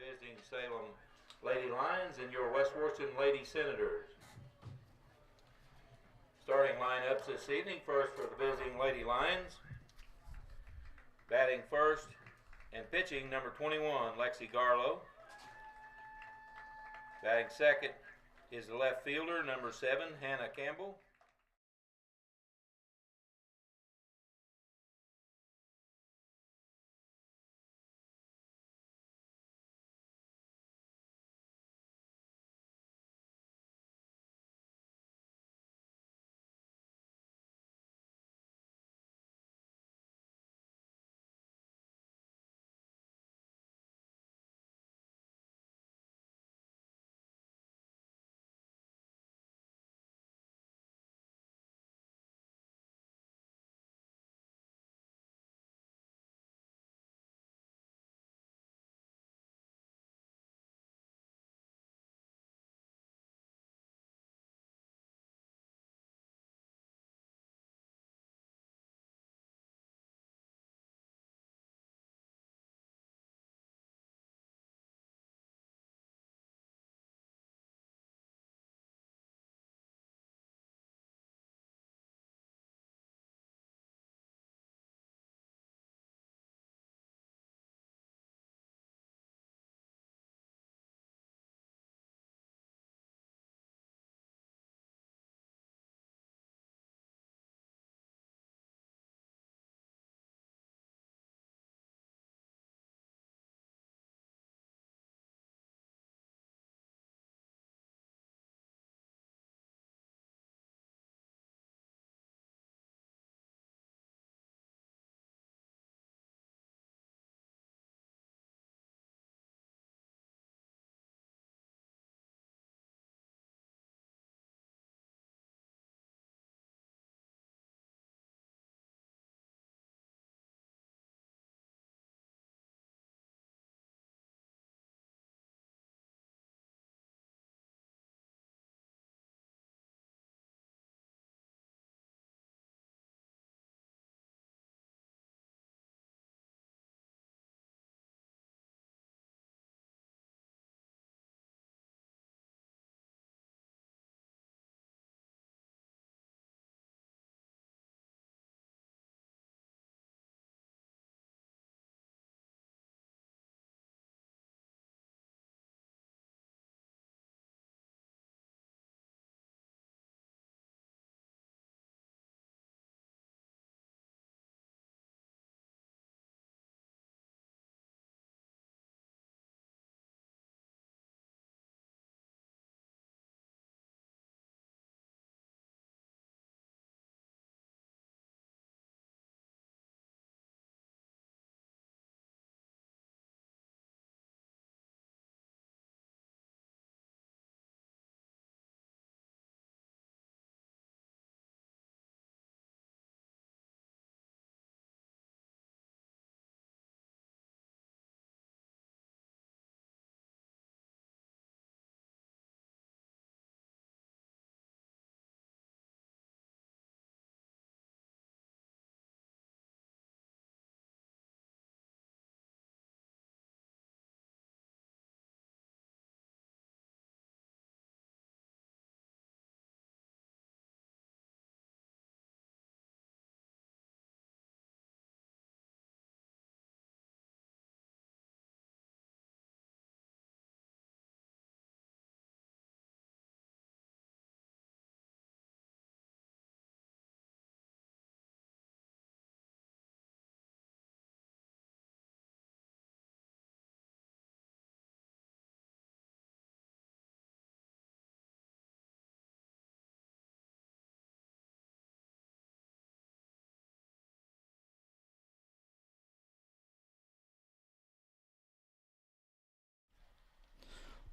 visiting Salem Lady Lions and your West Washington Lady Senators. Starting lineups this evening, first for the visiting Lady Lions. Batting first and pitching, number 21, Lexi Garlow. Batting second is the left fielder, number 7, Hannah Campbell.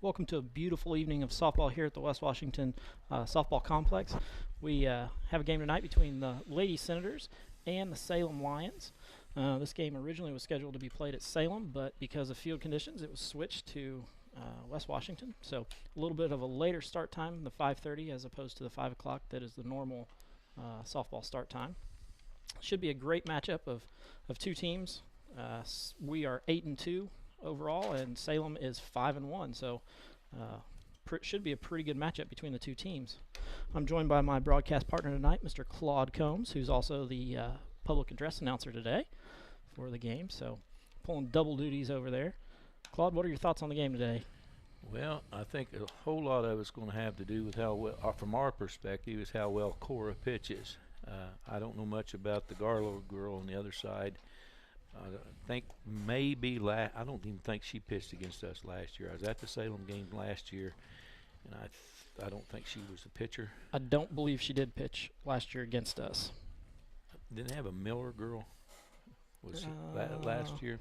Welcome to a beautiful evening of softball here at the West Washington Softball Complex. We have a game tonight between the Lady Senators and the Salem Lions. This game originally was scheduled to be played at Salem, but because of field conditions, it was switched to West Washington. So a little bit of a later start time, the 5:30, as opposed to the 5 o'clock that is the normal softball start time. Should be a great matchup of two teams. We are 8-2 overall, and Salem is 5-1. So should be a pretty good matchup between the two teams. I'm joined by my broadcast partner tonight, Mr. Claude Combs, who's also the public address announcer today for the game. So pulling double duties over there. Claude, what are your thoughts on the game today? Well, I think a whole lot of it's going to have to do with how well, from our perspective, is how well Cora pitches. I don't know much about the Garlow girl on the other side. I think maybe I don't even think she pitched against us last year. I was at the Salem game last year, and I don't think she was the pitcher. I don't believe she did pitch last year against us. Didn't have a Miller girl. Was it last year?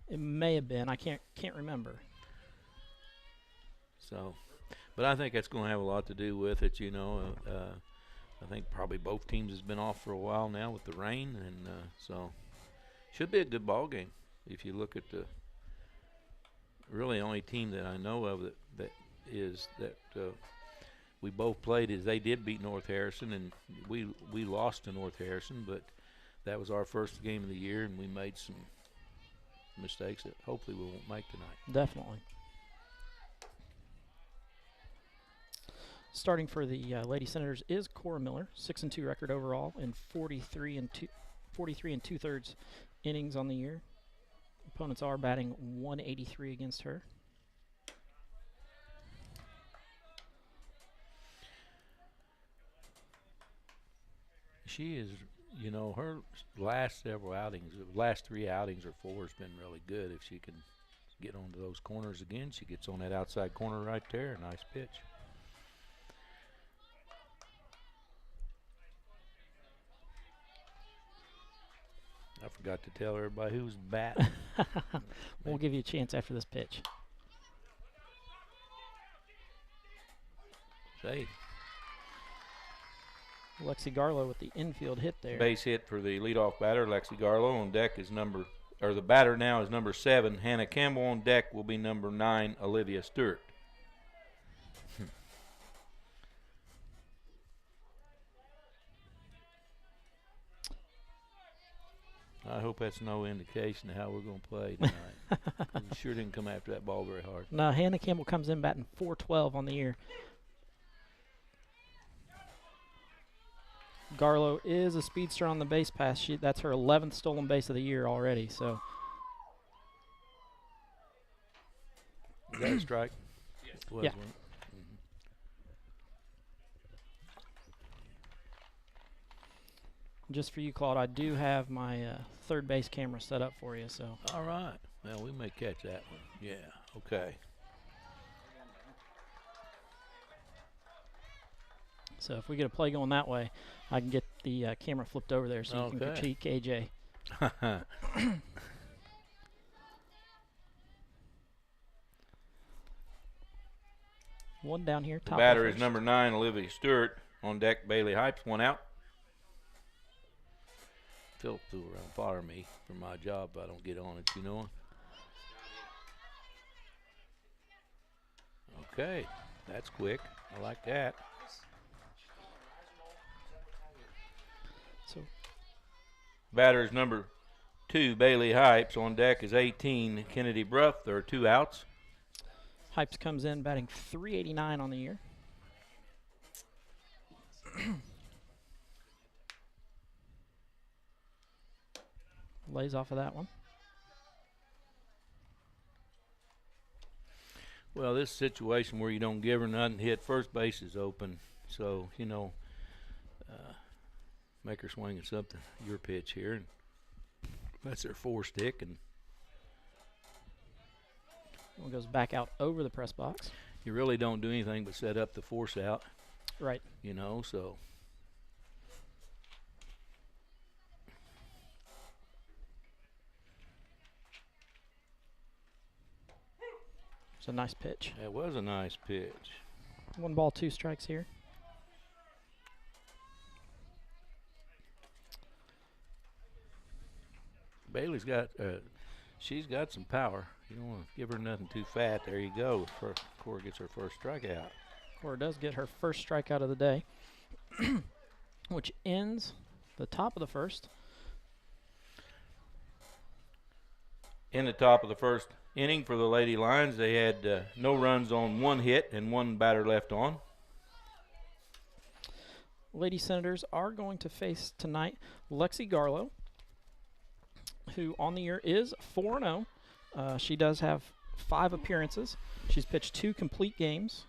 It may have been. I can't remember. So, but I think that's going to have a lot to do with it. You know, I think probably both teams has been off for a while now with the rain, and so should be a good ball game. If you look at the really only team that I know of that we both played is they did beat North Harrison, and we lost to North Harrison, but that was our first game of the year, and we made some mistakes that hopefully we won't make tonight. Definitely. Starting for the Lady Senators is Cora Miller, 6-2 record overall, and 43 2/3 innings on the year. Opponents are batting 183 against her. She is, you know, her last several outings, the last 3 outings or 4 has been really good. If she can get onto those corners again, she gets on that outside corner right there. Nice pitch. I forgot to tell everybody who's batting. We'll give you a chance after this pitch. Say, Lexi Garlow with the infield hit there. base hit for the leadoff batter, Lexi Garlow. On deck is the batter now is number 7, Hannah Campbell. On deck will be number 9, Olivia Stewart. I hope that's no indication of how we're going to play tonight. We sure didn't come after that ball very hard. No, Hannah Campbell comes in batting .412 on the year. Garlow is a speedster on the base pass. That's her 11th stolen base of the year already. So Is that a strike? Yes. It was, Yeah. wasn't it? just for you, Claude, I do have my third base camera set up for you. So All right. Well, we may catch that one. Yeah. Okay. So if we get a play going that way, I can get the camera flipped over there so you can Okay. critique AJ. One down here. The Top batter of is number 9, Olivia Stewart. On deck, Bailey Hypes. 1 out. Phil threw around fire me for my job if I don't get on it, you know. Okay, that's quick. I like that. So Batter is number 2, Bailey Hypes. On deck is 18, Kennedy Bruff. There are 2 outs. Hypes comes in batting .389 on the year. Lays off of that one. Well, this situation where you don't give her nothing, hit first base is open. So, you know, make her swing at something. Your pitch here. And that's their 4-stick. And One goes back out over the press box. you really don't do anything but set up the force out, Right. you know, so. It's a nice pitch. That was a nice pitch. 1 ball, 2 strikes here. Bailey's got, she's got some power. You don't want to give her nothing too fat. There you go. Cora gets her first strikeout. Cora does get her first strikeout of the day, which ends the top of the first. In the top of the first, inning for the Lady Lions. They had no runs on 1 hit and 1 batter left on. Lady Senators are going to face tonight Lexi Garlow, who on the year is 4-0. She does have 5 appearances. She's pitched 2 complete games.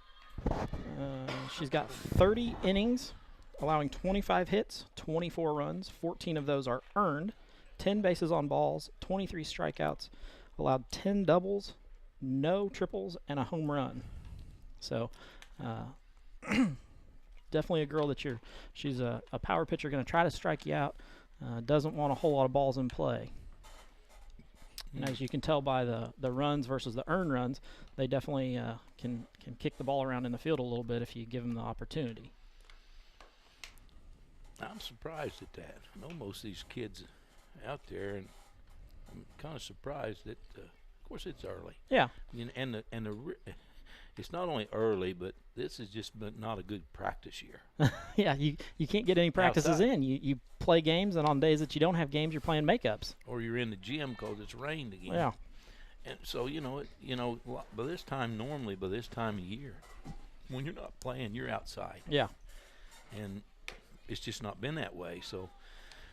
She's got 30 innings, allowing 25 hits, 24 runs. 14 of those are earned, 10 bases on balls, 23 strikeouts, allowed 10 doubles, no triples, and a home run. So definitely a girl that she's a power pitcher, going to try to strike you out. Doesn't want a whole lot of balls in play. And as you can tell by the runs versus the earned runs, they definitely can kick the ball around in the field a little bit if you give them the opportunity. I'm surprised at that. I know most of these kids out there, and I'm kind of surprised that, of course, it's early. Yeah. It's not only early, but this is just not a good practice year. Yeah, you can't get any practices Outside. in. You play games, and on days that you don't have games, you're playing makeups. Or you're in the gym because it's rained again. Yeah. And so, by this time of year, when you're not playing, you're outside. Yeah. And it's just not been that way. So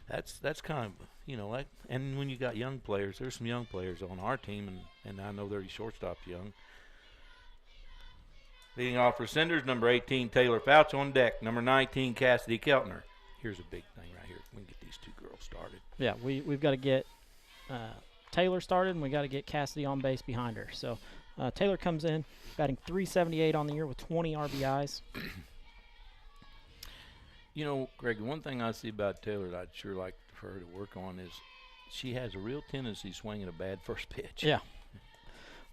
that's kind of, and when you got young players, there's some young players on our team, and I know their shortstop's young. Leading off for Cinders, number 18, Taylor Fouch on deck. Number 19, Cassidy Keltner. Here's a big thing right here. We can get these 2 girls started. Yeah, we've got to get Taylor started, and we got to get Cassidy on base behind her. So Taylor comes in, batting .378 on the year with 20 RBIs. Greg, one thing I see about Taylor that I'd sure like for her to work on is she has a real tendency swinging a bad first pitch. Yeah.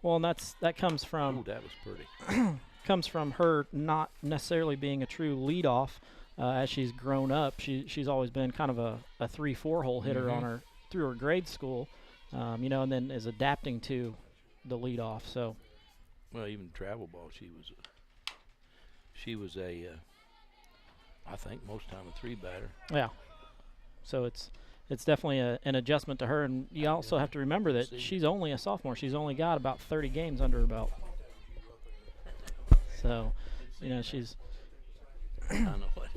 Well, and that comes from. Ooh, that was pretty. Comes from her not necessarily being a true leadoff. As she's grown up, she's always been kind of a 3-4 hole hitter on through her grade school, and then is adapting to the leadoff. So, well, even travel ball, she was a I think most time a 3 batter. Yeah. So it's definitely an adjustment to her, and you also have to remember that she's only a sophomore. She's only got about 30 games under her belt. So, she's. I know what.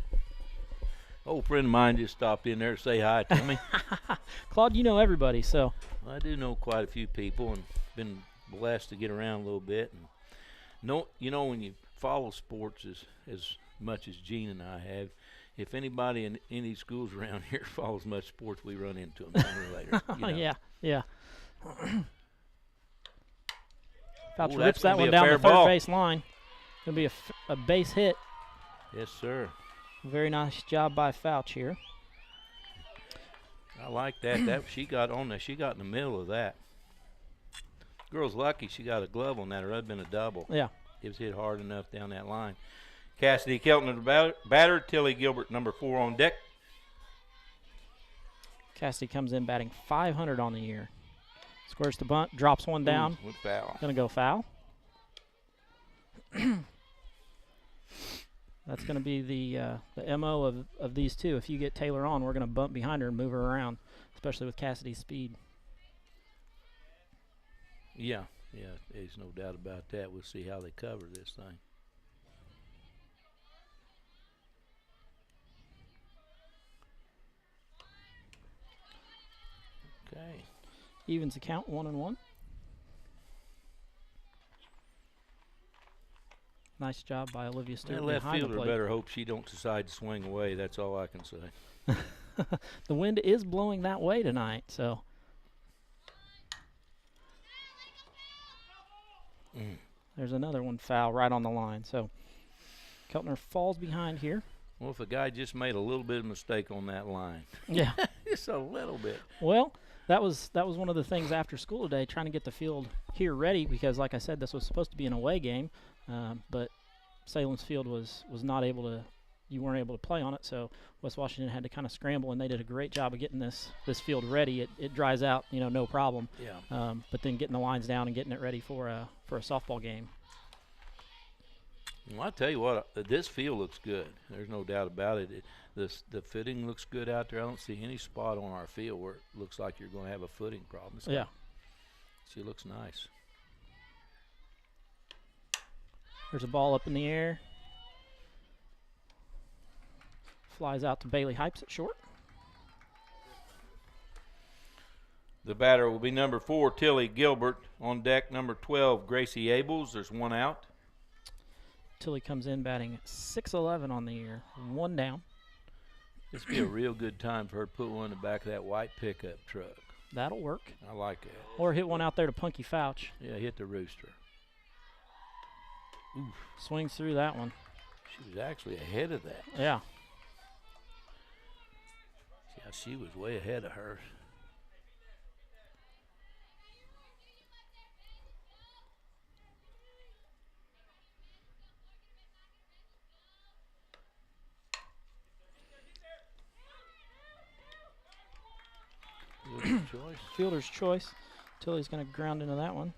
Old friend of mine just stopped in there to say hi to me. Claude, you know everybody, so. I do know quite a few people, and been blessed to get around a little bit. And when you follow sports as much as Gene and I have, if anybody in any schools around here follows much sports, we run into them sooner or later. Yeah. Fouch Ooh, rips that's that gonna one be a down fair the third ball. base line. Going to be a base hit. Yes, sir. Very nice job by Fouch here. I like that. She got on there. She got in the middle of that. Girl's lucky she got a glove on that, or that'd been a double. Yeah. It was hit hard enough down that line. Cassidy Keltner, the batter. Tilly Gilbert, number 4 on deck. Cassidy comes in batting .500 on the year. Squares the bunt, drops one down. With foul. Going to go foul. That's going to be the MO of these two. If you get Taylor on, we're going to bump behind her and move her around, especially with Cassidy's speed. Yeah, there's no doubt about that. We'll see how they cover this thing. Okay. Evens the count, 1-1. Nice job by Olivia Stewart That left behind the fielder plate. better hope she don't decide to swing away. That's all I can say. The wind is blowing that way tonight, so. There's another one foul right on the line. So Keltner falls behind here. Well, if a guy just made a little bit of mistake on that line. Yeah. Just a little bit. Well, that was one of the things after school today, trying to get the field here ready because, like I said, this was supposed to be an away game, but Salem's field was not able to. You weren't able to play on it, so West Washington had to kind of scramble, and they did a great job of getting this field ready. It dries out, no problem. Yeah. But then getting the lines down and getting it ready for a softball game. Well, I tell you what, this field looks good. There's no doubt about it. The footing looks good out there. I don't see any spot on our field where it looks like you're going to have a footing problem. Yeah. She looks nice. There's a ball up in the air. Flies out to Bailey Hypes at short. The batter will be number 4, Tilly Gilbert. On deck, number 12, Gracie Abels. There's one out. Tilly comes in batting 6-11 on the year. One down. This would be a real good time for her to put one in the back of that white pickup truck. That'll work. I like that. Or hit one out there to Punky Fouch. Yeah, hit the rooster. Oof. Swings through that one. She was actually ahead of that. Yeah. Yeah, she was way ahead of hers. Fielder's choice. Fielder's choice. Tilly's going to ground into that one.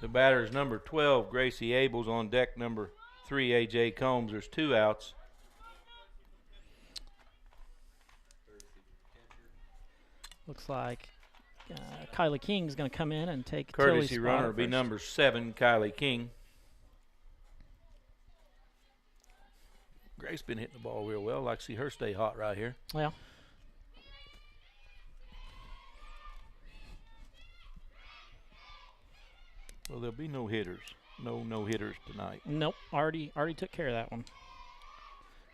The batter is number 12, Gracie Abels. On deck, number 3, A.J. Combs. There's two outs. Looks like Kylie King's going to come in and take Courtesy Tilly's runner will spot be first. number 7, Kylie King. Grace been hitting the ball real well. Like to see her stay hot right here. Yeah. Well, there'll be no hitters. No hitters tonight. Nope. Already took care of that one.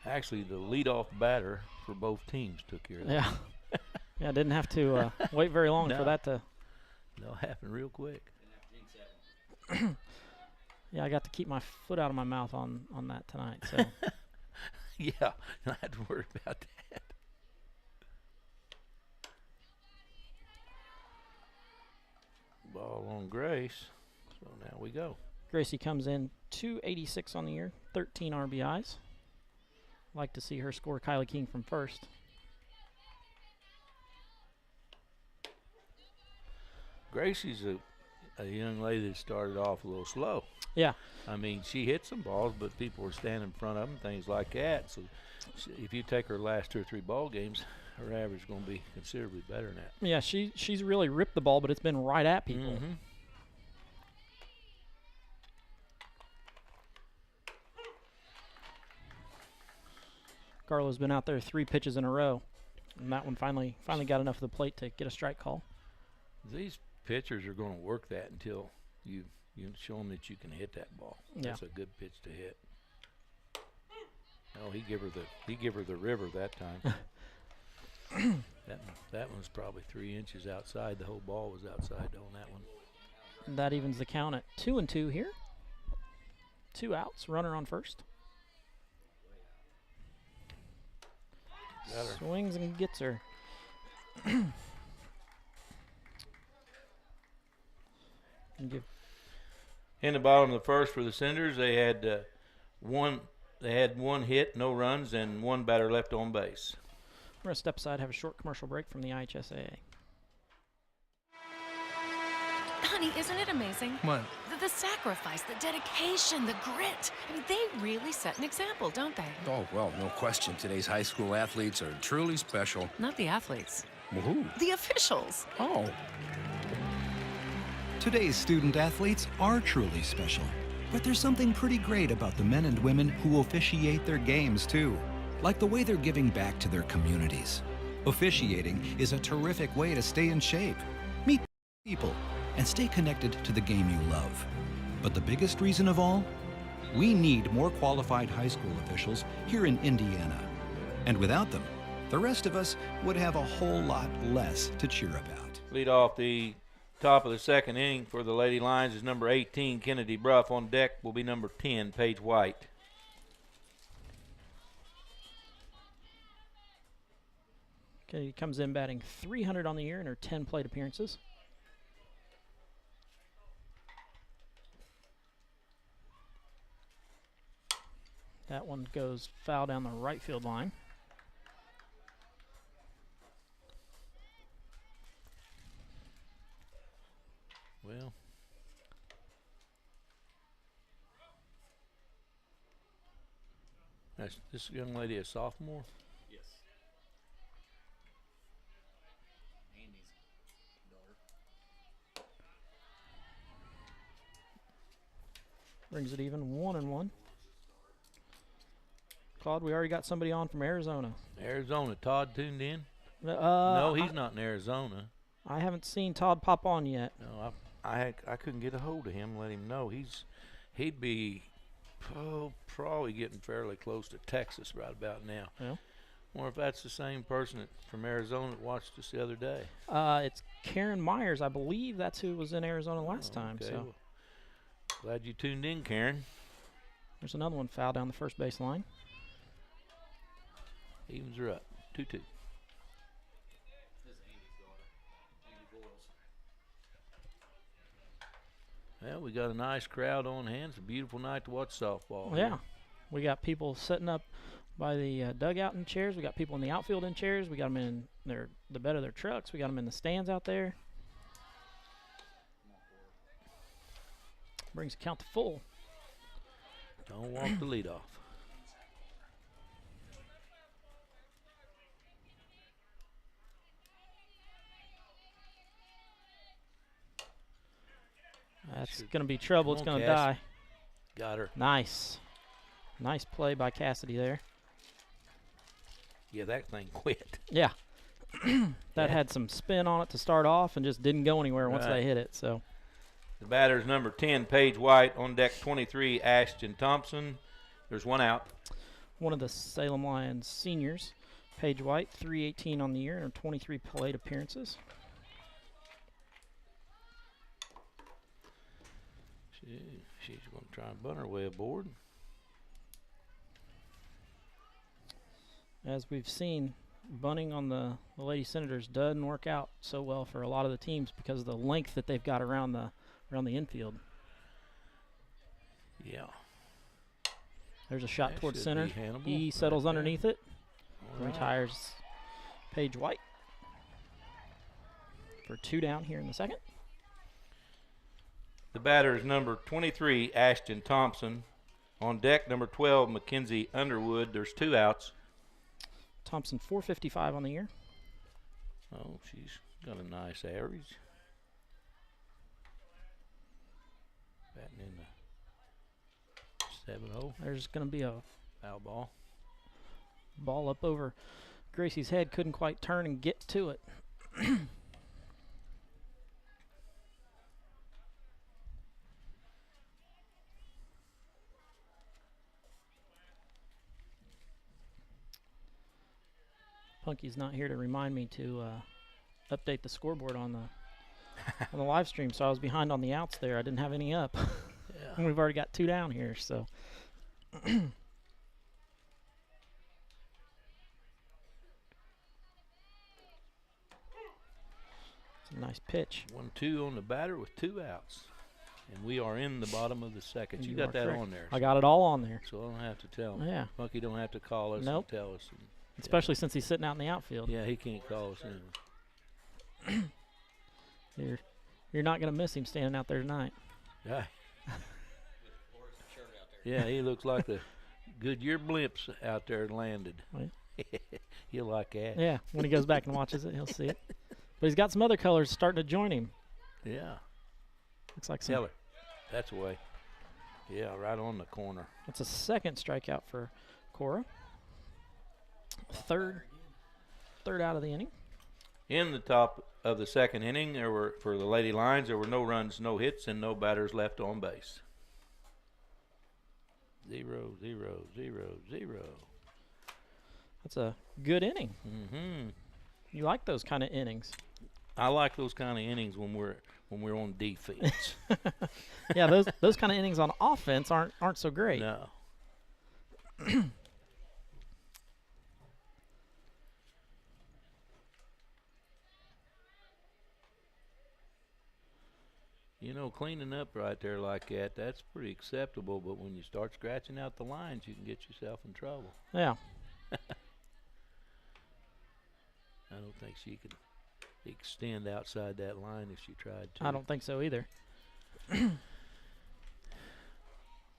Actually, the leadoff batter for both teams took care of that. Yeah. Yeah, didn't have to wait very long No. for that to. That'll happen real quick. Yeah, I got to keep my foot out of my mouth on that tonight. So Yeah, I don't have to worry about that. Ball on Grace. So now we go. Gracie comes in 286 on the year, 13 RBIs. Like to see her score Kylie King from first. Gracie's a young lady that started off a little slow. Yeah. I mean, she hit some balls, but people were standing in front of them, things like that. So if you take her last 2 or 3 ball games, her average is going to be considerably better than that. Yeah, she's really ripped the ball, but it's been right at people. Mm-hmm. Garlo's been out there 3 pitches in a row, and that one finally got enough of the plate to get a strike call. These pitchers are going to work that until you show them that you can hit that ball. Yeah. That's a good pitch to hit. Oh, he give her the river that time. that one's probably 3 inches outside. The whole ball was outside on that one. And that evens the count at 2-2 here. 2 outs, runner on first. Swings and gets her. In the bottom of the first for the Senators, they had one hit, no runs, and 1 batter left on base. We're going to step aside, have a short commercial break from the IHSAA. Honey, isn't it amazing? What? The sacrifice, the dedication, the grit. I mean, they really set an example, don't they? Oh, well, no question. Today's high school athletes are truly special. Not the athletes. Well, who? The officials. Oh. Today's student athletes are truly special, but there's something pretty great about the men and women who officiate their games too, like the way they're giving back to their communities. Officiating is a terrific way to stay in shape, meet people, and stay connected to the game you love. But the biggest reason of all? We need more qualified high school officials here in Indiana. And without them, the rest of us would have a whole lot less to cheer about. Lead off the top of the second inning for the Lady Lions is number 18, Kennedy Bruff. On deck will be number 10, Paige White. Kennedy comes in batting 300 on the year in her 10 plate appearances. That one goes foul down the right field line. Well, is this young lady a sophomore? Yes. Andy's daughter. Brings it even 1-1. Claude, we already got somebody on from Arizona. Arizona. Todd tuned in? No, No, he's not in Arizona. I haven't seen Todd pop on yet. No, I couldn't get a hold of him. Let him know he'd be probably getting fairly close to Texas right about now. Yeah. Wonder if that's the same person from Arizona that watched us the other day. It's Karen Myers. I believe that's who was in Arizona last time. Okay, So well, glad you tuned in, Karen. there's another one foul down the first base line. Evens are up. 2-2. Well, we got a nice crowd on hand. It's a beautiful night to watch softball. Yeah. We got people setting up by the dugout in chairs. We got people in the outfield in chairs. We got them in the bed of their trucks. We got them in the stands out there. Brings the count to full. Don't walk the lead off. That's going to be trouble. It's Come on, going to Cass. die. Got her. Nice. Nice play by Cassidy there. Yeah, that thing quit. Yeah. That Yeah. had some spin on it to start off and just didn't go anywhere once Right. they hit it. So The batter's number 10, Paige White. On deck, 23, Ashton Thompson. There's one out. one of the Salem Lions seniors, Paige White, 318 on the year and 23 plate appearances. She's going to try and bunt her way aboard. As we've seen, bunting on the Lady Senators doesn't work out so well for a lot of the teams because of the length that they've got around the infield. Yeah. There's a shot That towards should center. be Hannibal He right settles there. underneath it. All right. Retires Paige White for 2 down here in the second. The batter is number 23, Ashton Thompson. On deck, number 12, Mackenzie Underwood. There's 2 outs. Thompson 455 on the year. Oh, she's got a nice average. Batting in the 7-0 There's going to be a foul ball. ball up over Gracie's head. Couldn't quite turn and get to it. Punky's not here to remind me to update the scoreboard on the live stream, so I was behind on the outs there. I didn't have any up. Yeah. And we've already got 2 down here, so. It's a nice pitch. 1-2 on the batter with 2 outs. And we are in the bottom of the second. You You got are that correct. on there. I got it all on there. So I don't have to tell him. Yeah, Funky don't have to call us Nope. and tell us. especially since he's sitting out in the outfield. Yeah, he can't call us in. You're not going to miss him standing out there tonight. Yeah. Yeah, he looks like the Goodyear blimps out there landed. Oh, He'll like that. Yeah, when he goes back and watches it, he'll see it. But he's got some other colors starting to join him. Yeah. Looks like some. Tell her. That's away. Yeah, right on the corner. That's a second strikeout for Cora. Third out of the inning. In the top of the second inning, there were, for the Lady Lions, there were no runs, no hits, and no batters left on base. 0-0-0-0. That's a good inning. Mm-hmm. You like those kind of innings. I like those kind of innings when we're on defense. Yeah, those kind of innings on offense aren't so great. No. You know, cleaning up right there like that, that's pretty acceptable. But when you start scratching out the lines, you can get yourself in trouble. Yeah. I don't think she could extend outside that line if she tried to. I don't think so either.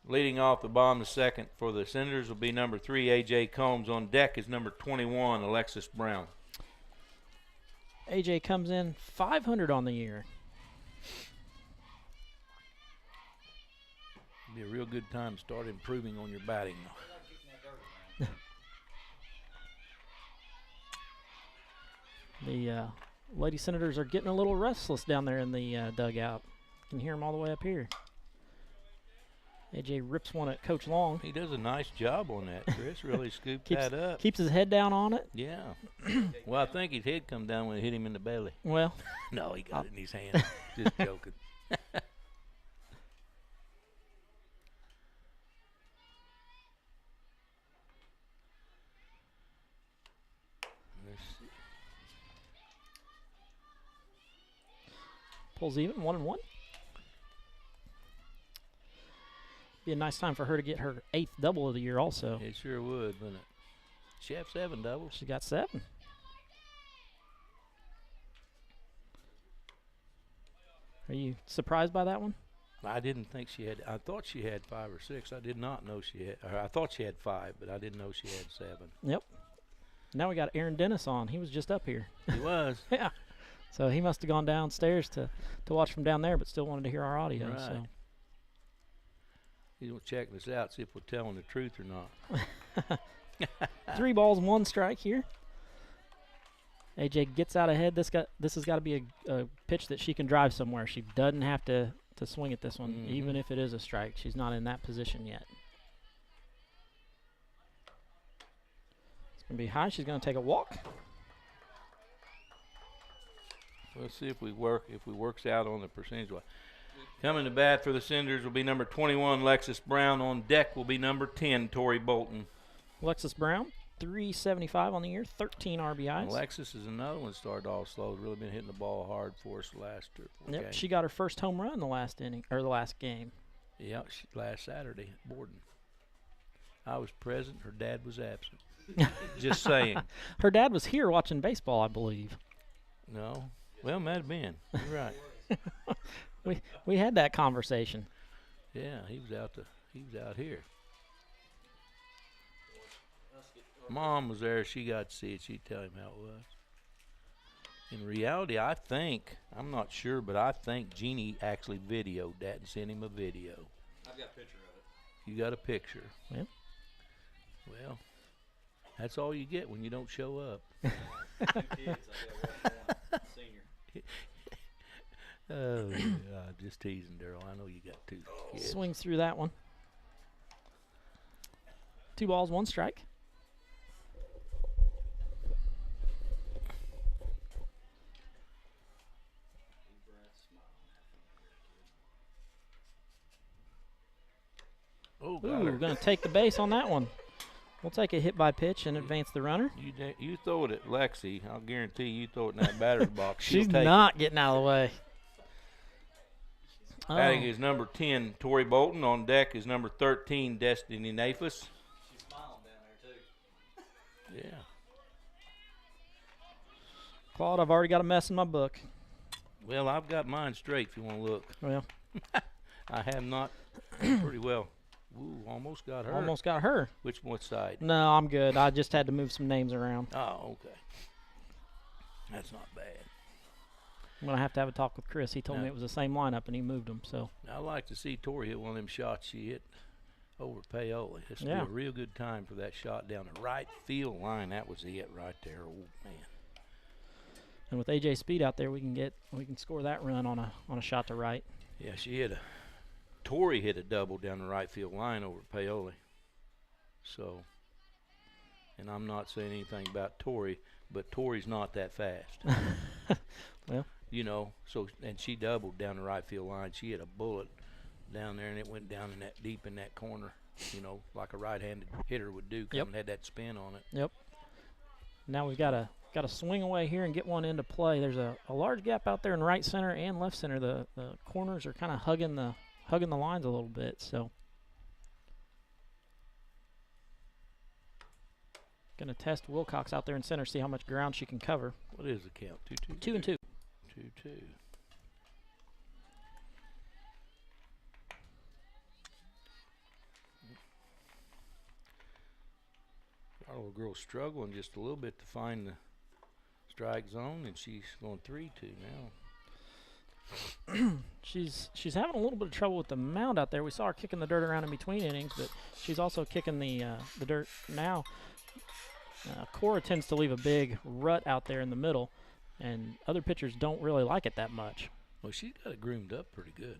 Leading off the bottom of the second for the Senators will be number 3, A.J. Combs. On deck is number 21, Alexis Brown. AJ comes in 500 on the year. Be a real good time to start improving on your batting. The Lady Senators are getting a little restless down there in the dugout. You can hear them all the way up here. AJ rips one at Coach Long. He does a nice job on that. Chris really scooped that up. Keeps his head down on it. Yeah. Well, I think his head come down when it hit him in the belly. Well. No, he got it in his hand. Just joking. Pulls even, 1-1. Be a nice time for her to get her 8th double of the year also. It sure would, wouldn't it? She have 7 doubles. She got 7. Are you surprised by that one? I didn't think she had. I thought she had 5 or 6. I did not know she had. Or I thought she had 5, but I didn't know she had 7. Yep. Now we got Aaron Dennis on. He was just up here. He was. Yeah. So he must have gone downstairs to watch from down there, but still wanted to hear our audio. Right. So. He's going to check this out, see if we're telling the truth or not. 3 balls, 1 strike here. AJ gets out ahead. This has got to be a pitch that she can drive somewhere. She doesn't have to swing at this one, even if it is a strike. She's not in that position yet. It's going to be high. She's going to take a walk. Let's see if we works out on the percentage. Coming to bat for the Senators will be number 21, Lexus Brown. On deck will be number 10, Tori Bolton. Lexus Brown, 375 on the year, 13 RBIs. Lexus is another one that started off slow. Really been hitting the ball hard for us the last 4 games. She got her first home run in the last inning or the last game. Yeah, last Saturday at Borden. I was present. Her dad was absent. Just saying. Her dad was here watching baseball, I believe. No. Well, might have been. You're right. We had that conversation. Yeah, he was out here. Mom was there. She got to see it. She'd tell him how it was. In reality, I'm not sure, but I think Jeannie actually videoed that and sent him a video. I've got a picture of it. You got a picture. Yeah. Well, that's all you get when you don't show up. 2 kids. I got one senior. Oh, yeah, just teasing, Daryl. I know you got 2 kids. Swings through that one. 2 balls, 1 strike. Oh, Ooh, going to take the base on that one. We'll take a hit by pitch and advance the runner. You throw it at Lexi. I'll guarantee you throw it in that batter's box. She's not getting out of the way. Batting is number 10, Tori Bolton. On deck is number 13, Destiny Nafis. She's smiling down there, too. Yeah. Claude, I've already got a mess in my book. Well, I've got mine straight if you want to look. Well, I have not pretty well. Ooh, almost got her. almost got her. Which side? No, I'm good. I just had to move some names around. Oh, okay. That's not bad. I'm going to have a talk with Chris. He told me it was the same lineup, and he moved them. So I like to see Tori hit one of them shots she hit over Paoli. This would be a real good time for that shot down the right field line. That was it right there. Oh, man. And with AJ Speed out there, we can score that run on a shot to right. Yeah, Tori hit a double down the right field line over Paoli. So, and I'm not saying anything about Tori, but Tori's not that fast. Well, you know, and she doubled down the right field line. She hit a bullet down there, and it went down in that deep in that corner, you know, like a right-handed hitter would do. Come and had that spin on it. Yep. Now we've got to swing away here and get one into play. There's a large gap out there in right center and left center. The corners are kind of hugging the lines a little bit. So gonna test Wilcox out there in center, see how much ground she can cover. What is the count? 2-2. 2-2. 2-2. Our little girl's struggling just a little bit to find the strike zone, and she's going 3-2 now. She's having a little bit of trouble with the mound out there. We saw her kicking the dirt around in between innings, but she's also kicking the dirt now. Cora tends to leave a big rut out there in the middle, and other pitchers don't really like it that much. Well, she's got it groomed up pretty good.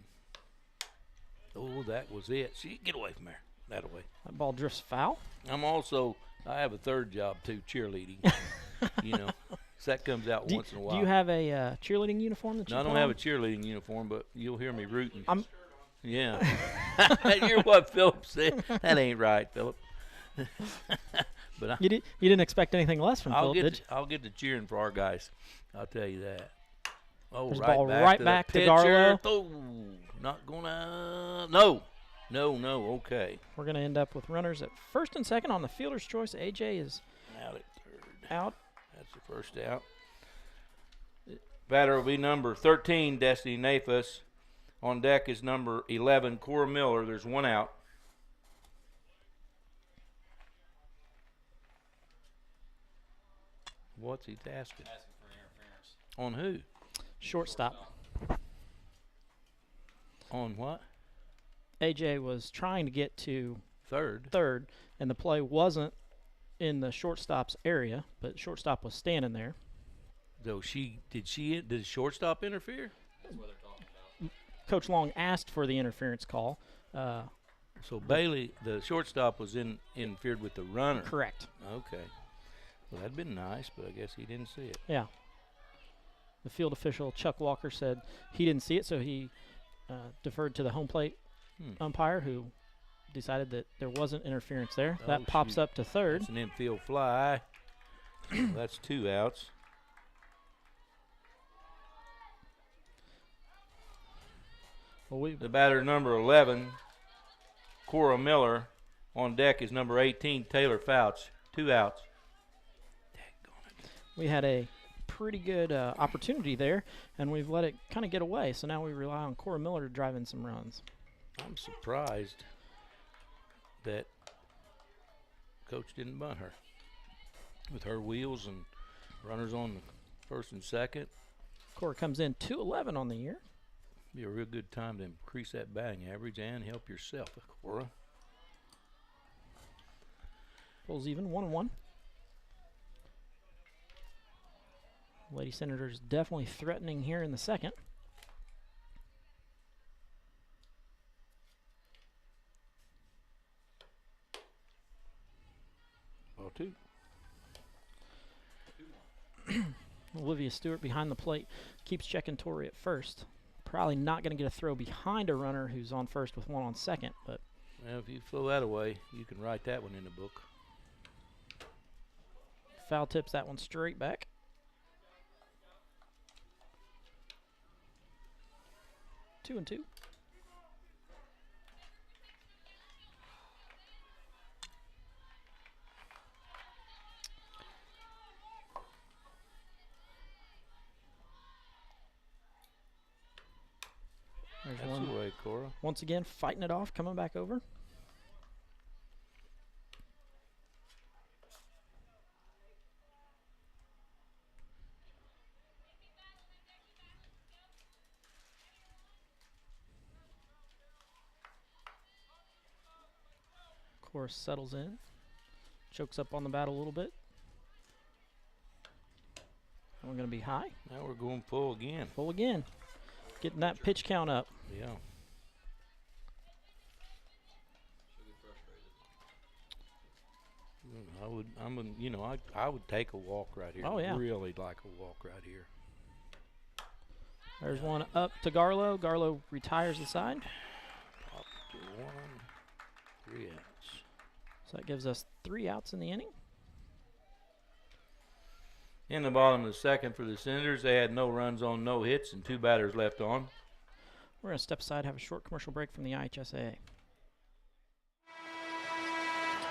Oh, that was it. She get away from there. That away. That ball drifts foul. I have a third job too, cheerleading. You know, so that comes out once in a while. Do you have a cheerleading uniform that you No, I put don't have on? a cheerleading uniform, but you'll hear me rooting. Yeah. You're what Philip said. That ain't right, Philip. But You didn't expect anything less from Philip, did you? I'll get to cheering for our guys. I'll tell you that. Oh, There's a right ball back right to back the to Garlow. pitcher. Oh, not gonna. No. Okay. We're going to end up with runners at first and second on the fielder's choice. AJ is Out at third. out. That's the first out. Batter will be number 13, Destiny Nafis. On deck is number 11, Cora Miller. There's one out. What's he asking? Asking for interference. On who? Shortstop. On what? AJ was trying to get to Third. and the play wasn't in the shortstop's area, but shortstop was standing there. Though did shortstop interfere? That's what they're talking about. Coach Long asked for the interference call. So Bailey, the shortstop, was interfered with the runner. Correct. Okay. Well, that'd been nice, but I guess he didn't see it. Yeah. The field official, Chuck Walker, said he didn't see it, so he deferred to the home plate umpire, who decided that there wasn't interference there. Oh, That pops shoot. up to third. That's an infield fly. That's 2 outs. Well, The batter number 11, Cora Miller. On deck is number 18, Taylor Fouch. 2 outs. we had a pretty good opportunity there, and we've let it kind of get away. So now we rely on Cora Miller to drive in some runs. I'm surprised that Coach didn't bunt her. With her wheels and runners on the first and second, Cora comes in 211 on the year. be a real good time to increase that batting average and help yourself, Cora. Pulls even 1-1. Lady Senators definitely threatening here in the second. Ball 2. Olivia Stewart behind the plate keeps checking Tori at first. Probably not going to get a throw behind a runner who's on first with one on second, but Well, if you throw that away, you can write that one in the book. foul tips that one straight back. Two and two. There's That's one. the way, Cora. Once again, fighting it off, coming back over. Cora settles in, chokes up on the bat a little bit. And we're going to be high, Now we're going full again. full again, getting that pitch count up. Yeah. I would take a walk right here. Oh, yeah. Really like a walk right here. There's one up to Garlow. Garlow retires the side. Top to 1. 3 outs. So that gives us 3 outs in the inning. In the bottom of the second for the Senators, they had no runs on, no hits, and 2 batters left on. We're going to step aside, have a short commercial break from the IHSAA.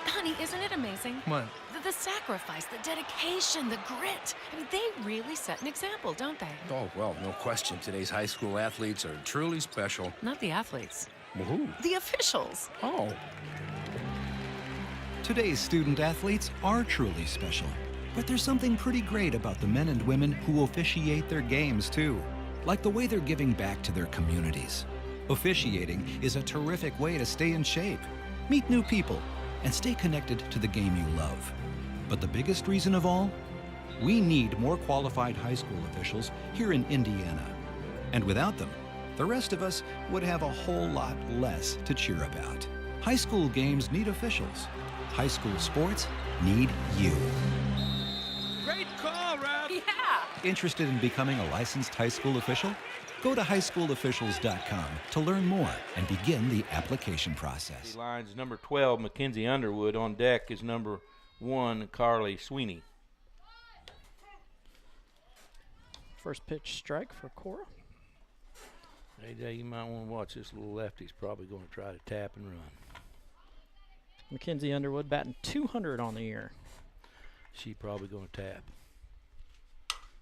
Honey, isn't it amazing? What? The sacrifice, the dedication, the grit. I mean, they really set an example, don't they? Oh, well, no question. Today's high school athletes are truly special. Not the athletes, Well, who? the officials. Oh. Today's student athletes are truly special. But there's something pretty great about the men and women who officiate their games, too. like the way they're giving back to their communities. Officiating is a terrific way to stay in shape, meet new people, and stay connected to the game you love. But the biggest reason of all? We need more qualified high school officials here in Indiana. And without them, the rest of us would have a whole lot less to cheer about. High school games need officials. High school sports need you. Great call, Ralph. Yeah. Interested in becoming a licensed high school official? Go to highschoolofficials.com to learn more and begin the application process. Lines number 12, Mackenzie Underwood. On deck is number 1, Carly Sweeney. First pitch strike for Cora. AJ, you might want to watch this little lefty. He's probably going to try to tap and run. Mackenzie Underwood batting 200 on the year. She probably going to tap.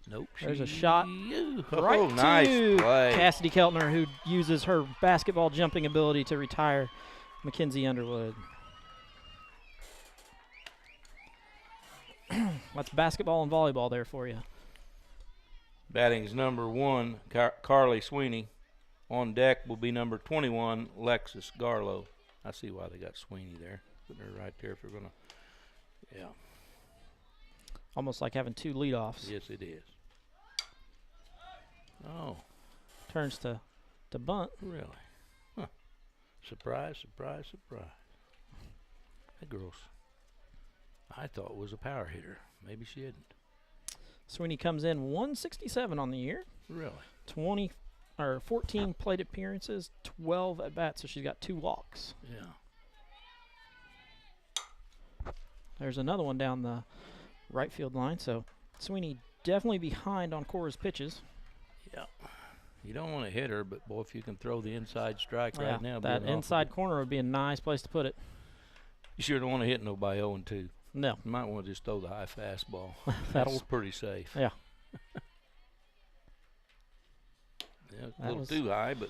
Nope. There's a shot Oh, right nice to play. Cassidy Keltner, who uses her basketball jumping ability to retire Mackenzie Underwood. That's basketball and volleyball there for you. Batting is number 1, Carly Sweeney. On deck will be number 21, Lexus Garlow. I see why they got Sweeney there. Putting her right there if we're going to. Yeah. Almost like having two leadoffs. Yes, it is. Oh, Turns to bunt. really? Huh. Surprise, surprise, surprise. That girl's, I thought was a power hitter. Maybe she isn't. Sweeney comes in 167 on the year. Really? 14 plate appearances, 12 at bats, so she's got 2 walks. Yeah. There's another one down the right field line, so Sweeney definitely behind on Cora's pitches. Yeah. You don't want to hit her, but boy, if you can throw the inside strike Yeah, right now. that inside corner would be a nice place to put it. You sure don't want to hit nobody 0-2. No. You might want to just throw the high fastball. That'll- That's pretty safe. Yeah. Yeah, a That little was- too high, but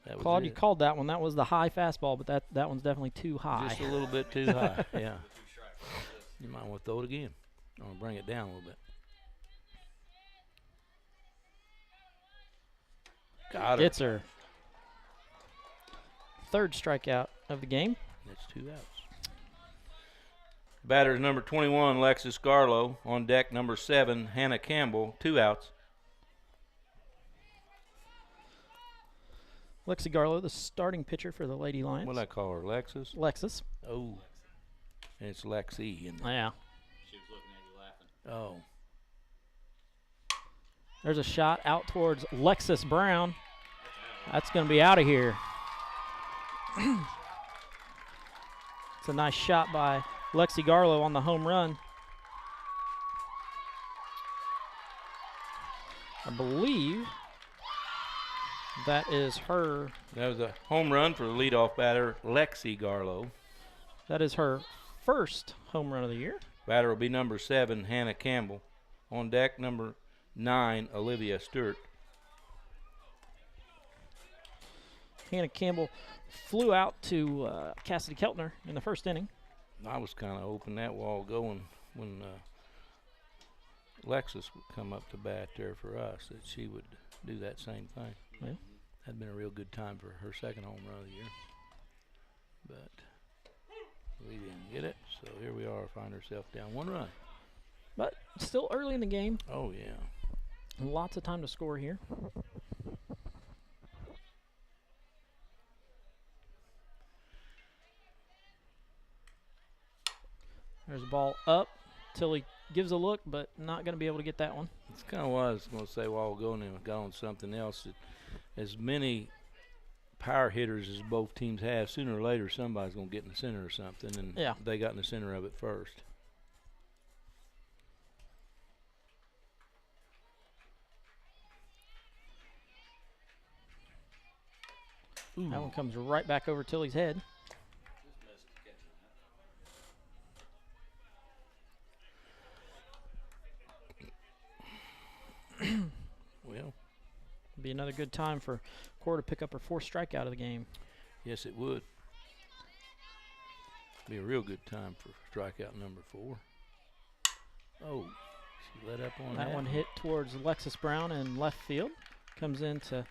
that was Claude, you it. called that one. That was the high fastball, but that one's definitely too high. Just a little bit too high. Yeah. You might want to throw it again. I'm going to bring it down a little bit. Got her. Gets her. Third strikeout of the game. That's 2 outs. Batter is number 21, Lexus Garlow. On deck, number 7, Hannah Campbell. 2 outs. Lexi Garlow, the starting pitcher for the Lady Lions. What'd I call her, Lexus? Lexus. Oh. And it's Lexi. Isn't it? Yeah. She was looking at you laughing. Oh. There's a shot out towards Lexus Brown. That's going to be out of here. It's a nice shot by Lexi Garlow on the home run. I believe that is her. That was a home run for the leadoff batter, Lexi Garlow. That is her first home run of the year. Batter will be number 7, Hannah Campbell. On deck, number 9, Olivia Stewart. Hannah Campbell flew out to Cassidy Keltner in the first inning. I was kind of hoping that wall going when Lexus would come up to bat there for us, that she would do that same thing. Yeah. That'd been a real good time for her second home run of the year. But we didn't get it, so here we are, find herself down 1 run. But still early in the game. Oh, yeah. Lots of time to score here. There's a ball up. Tilly gives a look, but not going to be able to get that one. It's kind of what I was going to say a while ago, and then I got on something else. That as many power hitters as both teams have, sooner or later somebody's going to get in the center or something, and Yeah. they got in the center of it first. Ooh. That one comes right back over Tilly's head. Well, Be another good time for Cora to pick up her 4th strikeout of the game. yes, it would. Be a real good time for strikeout number 4. Oh, she let up on that. That one hit towards Alexis Brown in left field. comes into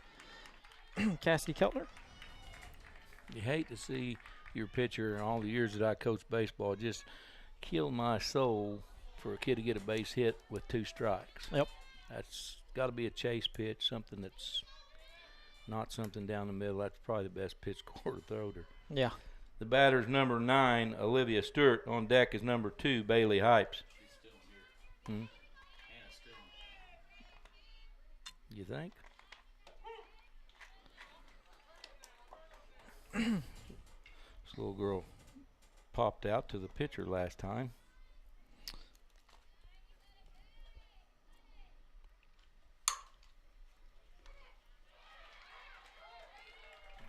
Cassidy Keltner. You hate to see your pitcher, in all the years that I coached baseball, just kill my soul for a kid to get a base hit with 2 strikes. Yep. That's got to be a chase pitch, something that's not something down the middle. That's probably the best pitch quarter throw to. Yeah. The batter's number 9, Olivia Stewart. On deck is number 2, Bailey Hypes. She's still here. Hmm? Hannah's still You think? This little girl popped out to the pitcher last time.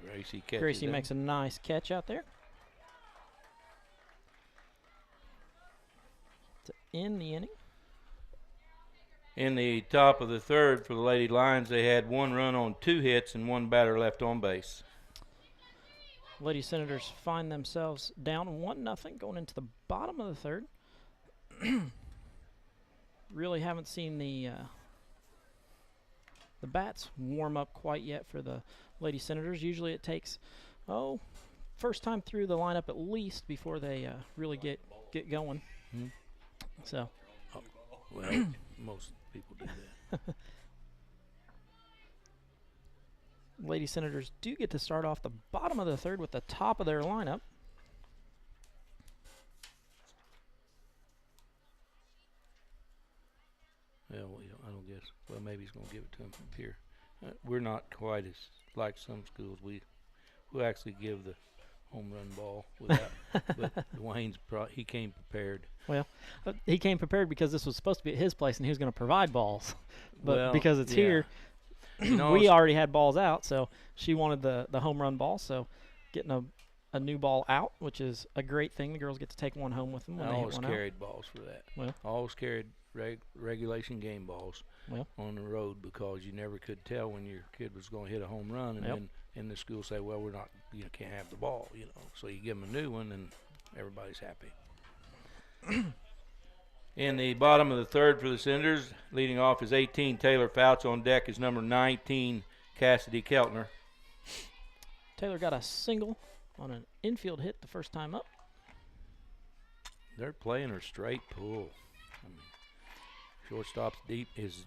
Gracie catches Gracie that. makes a nice catch out there to end the inning. In the top of the 3rd for the Lady Lions, they had 1 run on 2 hits and 1 batter left on base. Lady Senators find themselves down 1-0 going into the bottom of the 3rd. Really haven't seen the bats warm up quite yet for the Lady Senators. Usually it takes, first time through the lineup at least before they really get going. Hmm. So, Well, most people do that. Lady Senators do get to start off the bottom of the 3rd with the top of their lineup. Well, I don't guess. Well, maybe he's going to give it to him from here. We're not quite as like some schools. We actually give the home run ball without. But Dwayne's he came prepared. Well, he came prepared because this was supposed to be at his place and he was going to provide balls. But Well, because it's yeah. here, You know, we already had balls out, so she wanted the home run ball. So getting a new ball out, which is a great thing. The girls get to take one home with them when I they hit always one out. carried balls for that. Well. I always carried regulation game balls Well. on the road because you never could tell when your kid was going to hit a home run, and Yep. then in the school say, well, we're not, can't have the ball, So you give them a new one, and everybody's happy. In the bottom of the 3rd for the Senators, leading off is 18, Taylor Fouts. On deck is number 19, Cassidy Keltner. Taylor got a single on an infield hit the first time up. They're playing her straight pull. I mean, shortstop's deep is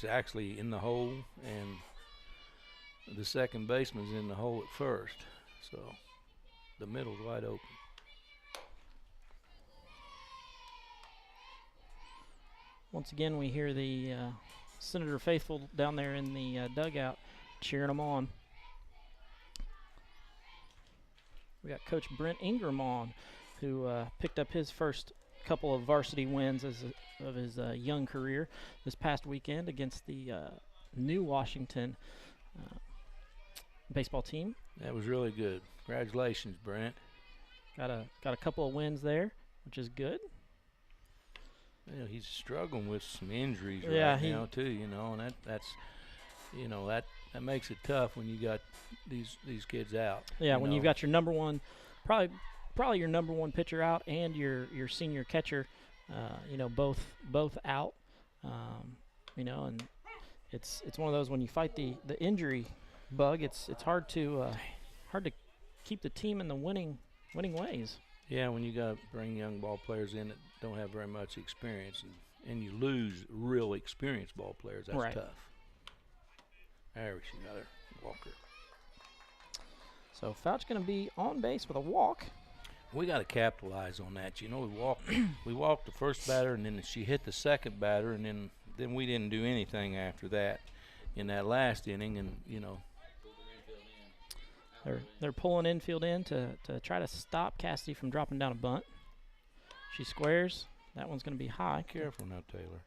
actually in the hole, and the second baseman's in the hole at first. So the middle's wide open. Once again, we hear the Senator faithful down there in the dugout cheering them on. We got Coach Brent Ingram on, who picked up his first couple of varsity wins of his young career this past weekend against the New Washington baseball team. That was really good. Congratulations, Brent. Got a couple of wins there, which is good. Well, he's struggling with some injuries Yeah, right now too, and that's that makes it tough when you got these kids out. Yeah, when you've got your number one, probably your number one pitcher out and your senior catcher, both out, and it's one of those when you fight the injury bug, it's hard to keep the team in the winning ways. Yeah, when you got to bring young ball players in that don't have very much experience, and you lose real experienced ball players, that's Right. tough. There she got her walker. So Fouch going to be on base with a walk. We got to capitalize on that. We walked the first batter, and then she hit the second batter, and then we didn't do anything after that in that last inning, and They're pulling infield in to try to stop Cassidy from dropping down a bunt. She squares. That one's going to be high. Careful now, Taylor.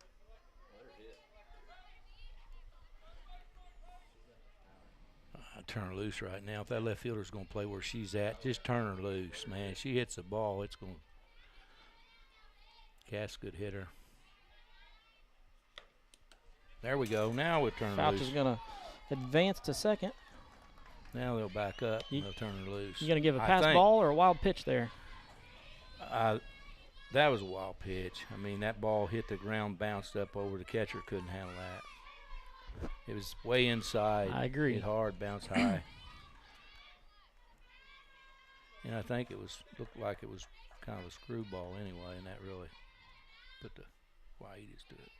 Turn her loose right now. If that left fielder's going to play where she's at, just turn her loose, man. She hits the ball, it's going to. Cass, good hitter. There we go. Now we're turning Fouch loose. is going to advance to second. Now they'll back up and they'll turn her loose. You going to give a I pass think- ball or a wild pitch there? That was a wild pitch. I mean, that ball hit the ground, bounced up over. The catcher couldn't handle that. It was way inside. I agree. Hit hard, bounced high. And I think looked like it was kind of a screwball anyway, and that really put the Whiteys to it.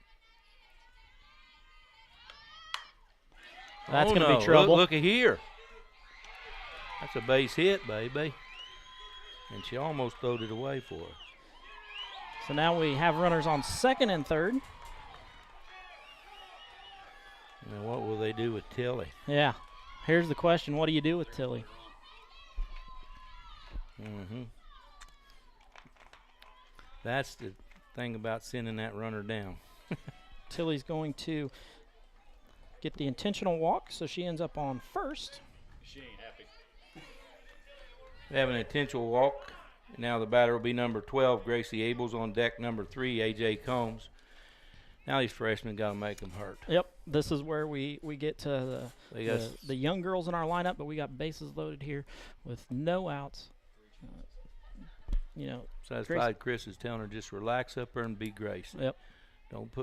That's oh going to no. be trouble. Look at here. That's a base hit, baby. And she almost throwed it away for us. So now we have runners on second and third. Now what will they do with Tilly? Yeah. Here's the question. What do you do with Tilly? Mm-hmm. That's the thing about sending that runner down. Tilly's going to get the intentional walk, so she ends up on first. She ain't happy. They have an intentional walk. Now the batter will be number 12, Gracie Abels. On deck, number 3, A.J. Combs. Now these freshmen got to make them hurt. Yep, this is where we get to They the young girls in our lineup, but we got bases loaded here with no outs. Satisfied Chris is telling her just relax up there and be Gracie. Yep.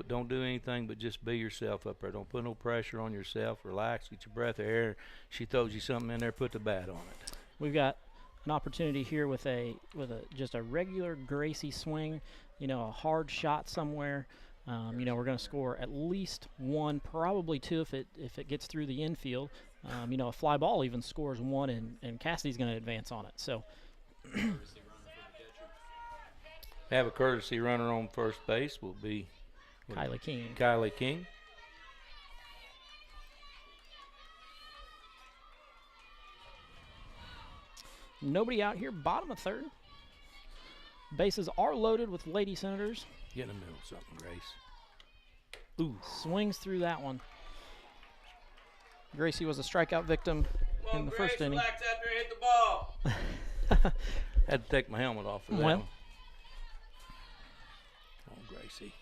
Don't do anything but just be yourself up there. Don't put no pressure on yourself. Relax, get your breath of air. She throws you something in there, put the bat on it. We've got an opportunity here with just a regular Gracie swing, a hard shot somewhere. We're going to score at least one, probably two if it gets through the infield. A fly ball even scores one, and Cassidy's going to advance on it. So Have a courtesy runner on first base will be Kylie King. Kylie King. Nobody out here, bottom of third. Bases are loaded with Lady Senators. Get in the middle of something, Grace. Ooh. Swings through that one. Gracie was a strikeout victim in the first inning. Relax out there and hit the ball. Had to take my helmet off for that one. Oh, Gracie.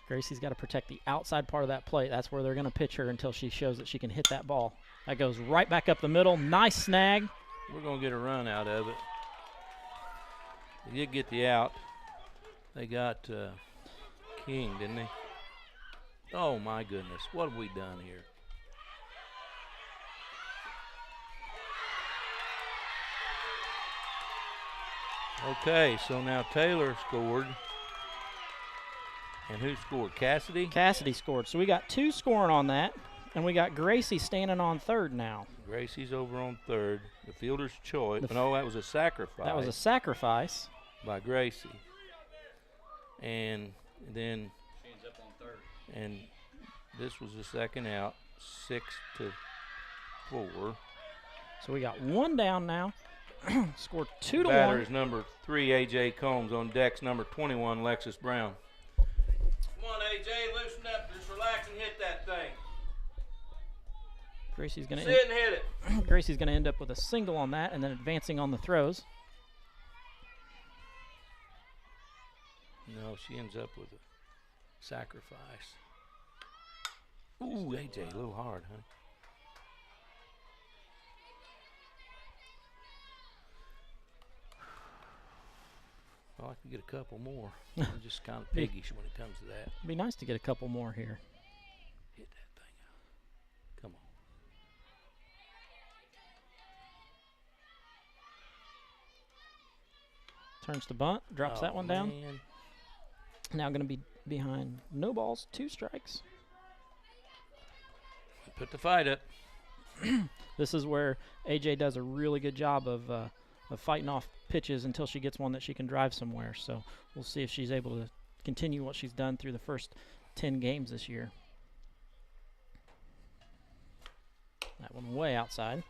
Gracie's got to protect the outside part of that plate. That's where they're going to pitch her until she shows that she can hit that ball. That goes right back up the middle. Nice snag. We're going to get a run out of it. They did get the out. They got King, didn't they? Oh, my goodness. What have we done here? Okay, so now Taylor scored. And who scored? Cassidy? Cassidy scored. So we got two scoring on that, and we got Gracie standing on third now. Gracie's over on third. The fielder's choice. No, that was a sacrifice. That was a sacrifice. By Gracie. And then She ends up on third. and this was the second out, 6-4. So we got one down now. Scored 2-1. Batter is number 3, A.J. Combs. On deck's number 21, Lexus Brown. Come on, A.J., loosen up. Just relax and hit that thing. Gracie's going Sit and hit it. Gracie's going to end up with a single on that and then advancing on the throws. No, she ends up with a sacrifice. Ooh, A.J., a little hard, huh? Well, I could get a couple more. I'm just kind of piggish when it comes to that. It'd be nice to get a couple more here. Hit that thing out. Come on. Turns to bunt, drops that one down. Man. Now going to be behind no balls, 2 strikes. Put the fight up. This is where AJ does a really good job of fighting off pitches until she gets one that she can drive somewhere. So we'll see if she's able to continue what she's done through the first 10 games this year. That one way outside.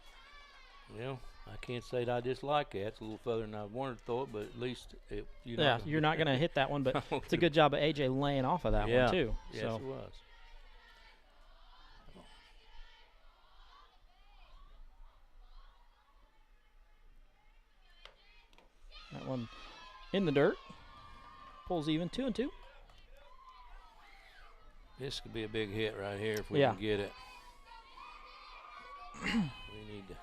Well, I can't say that I dislike that. It's a little further than I wanted to throw it, but at least You're not going to hit that one, but it's a good job of AJ laying off of that one too. Yes, So it was. that one in the dirt. Pulls even 2-2. This could be a big hit right here if we Yeah. can get it. We need to.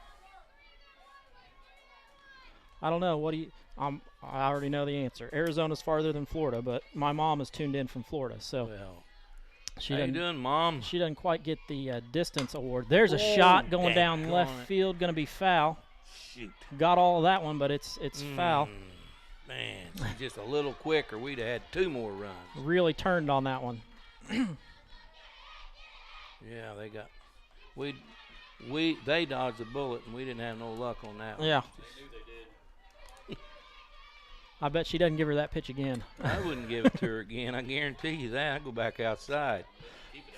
I don't know. What do you? I already know the answer. Arizona's farther than Florida, but my mom is tuned in from Florida, so Well, She How you doesn't. doing, Mom? She doesn't quite get the distance award. There's a Oh, shot going down daggone left it. field, going to be foul. Shoot. Got all of that one, but it's foul. Man, she's just a little quicker. We'd have had 2 more runs. Really turned on that one. Yeah, they got. They dodged a bullet, and we didn't have no luck on that one. Yeah. They knew they did. I bet she doesn't give her that pitch again. I wouldn't give it to her again. I guarantee you that. I'd go back outside. Keep it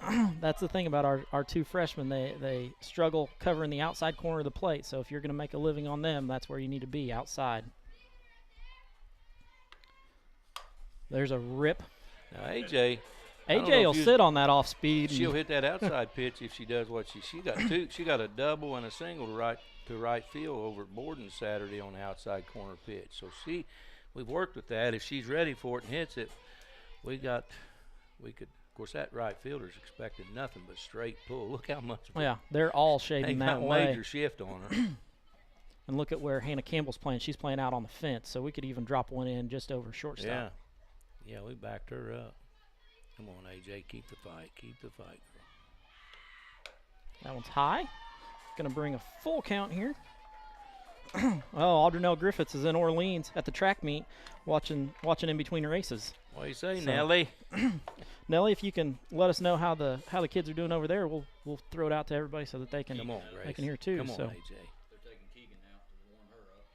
outside. That's the thing about our 2 freshmen. They struggle covering the outside corner of the plate. So if you're going to make a living on them, that's where you need to be, outside. There's a rip. Now, AJ AJ will sit on that off speed. She'll hit that outside pitch if she does what she got 2. She got a double and a single to right field over at Borden Saturday on the outside corner pitch. So we've worked with that. If she's ready for it and hits it, we could. Of course, that right fielder's expecting nothing but straight pull. Look how much. Yeah, they're all They shading got that a way. major shift on her. And look at where Hannah Campbell's playing. She's playing out on the fence, so we could even drop one in just over shortstop. Yeah, we backed her up. Come on, AJ, keep the fight. Keep the fight, girl. That one's high. Going to bring a full count here. Audrey Griffiths is in Orleans at the track meet watching in between the races. What do you say, So- Nellie? Nellie, if you can let us know how the kids are doing over there, we'll throw it out to everybody so that they can Come on, Grace. they can hear too. Come on, so AJ. They're taking Keegan out to warm her up.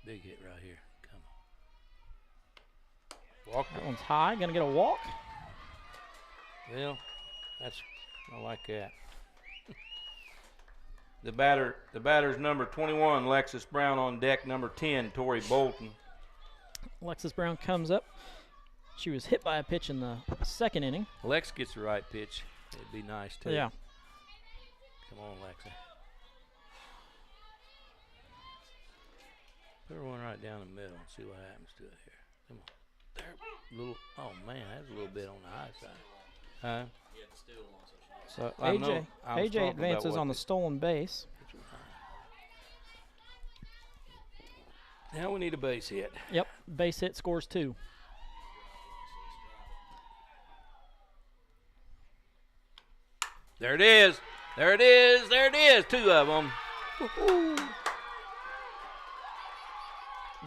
Big hit right here. Come on. Walk that one's high. Going to get a walk. Well, I like that. The batter's number 21, Lexus Brown on deck. Number 10, Tori Bolton. Alexis Brown comes up. She was hit by a pitch in the 2nd inning. Lex gets the right pitch. It'd be nice too. Yeah. Come on, Lexa. Put her one right down the middle and see what happens to it here. Come on. There, little. Oh man, that's a little bit on the high side. Huh? He had the steal on, so she So I know. AJ I was talking about advances what on the stolen base. Now we need a base hit. Yep, base hit scores 2. There it is. There it is. There it is. 2 of them.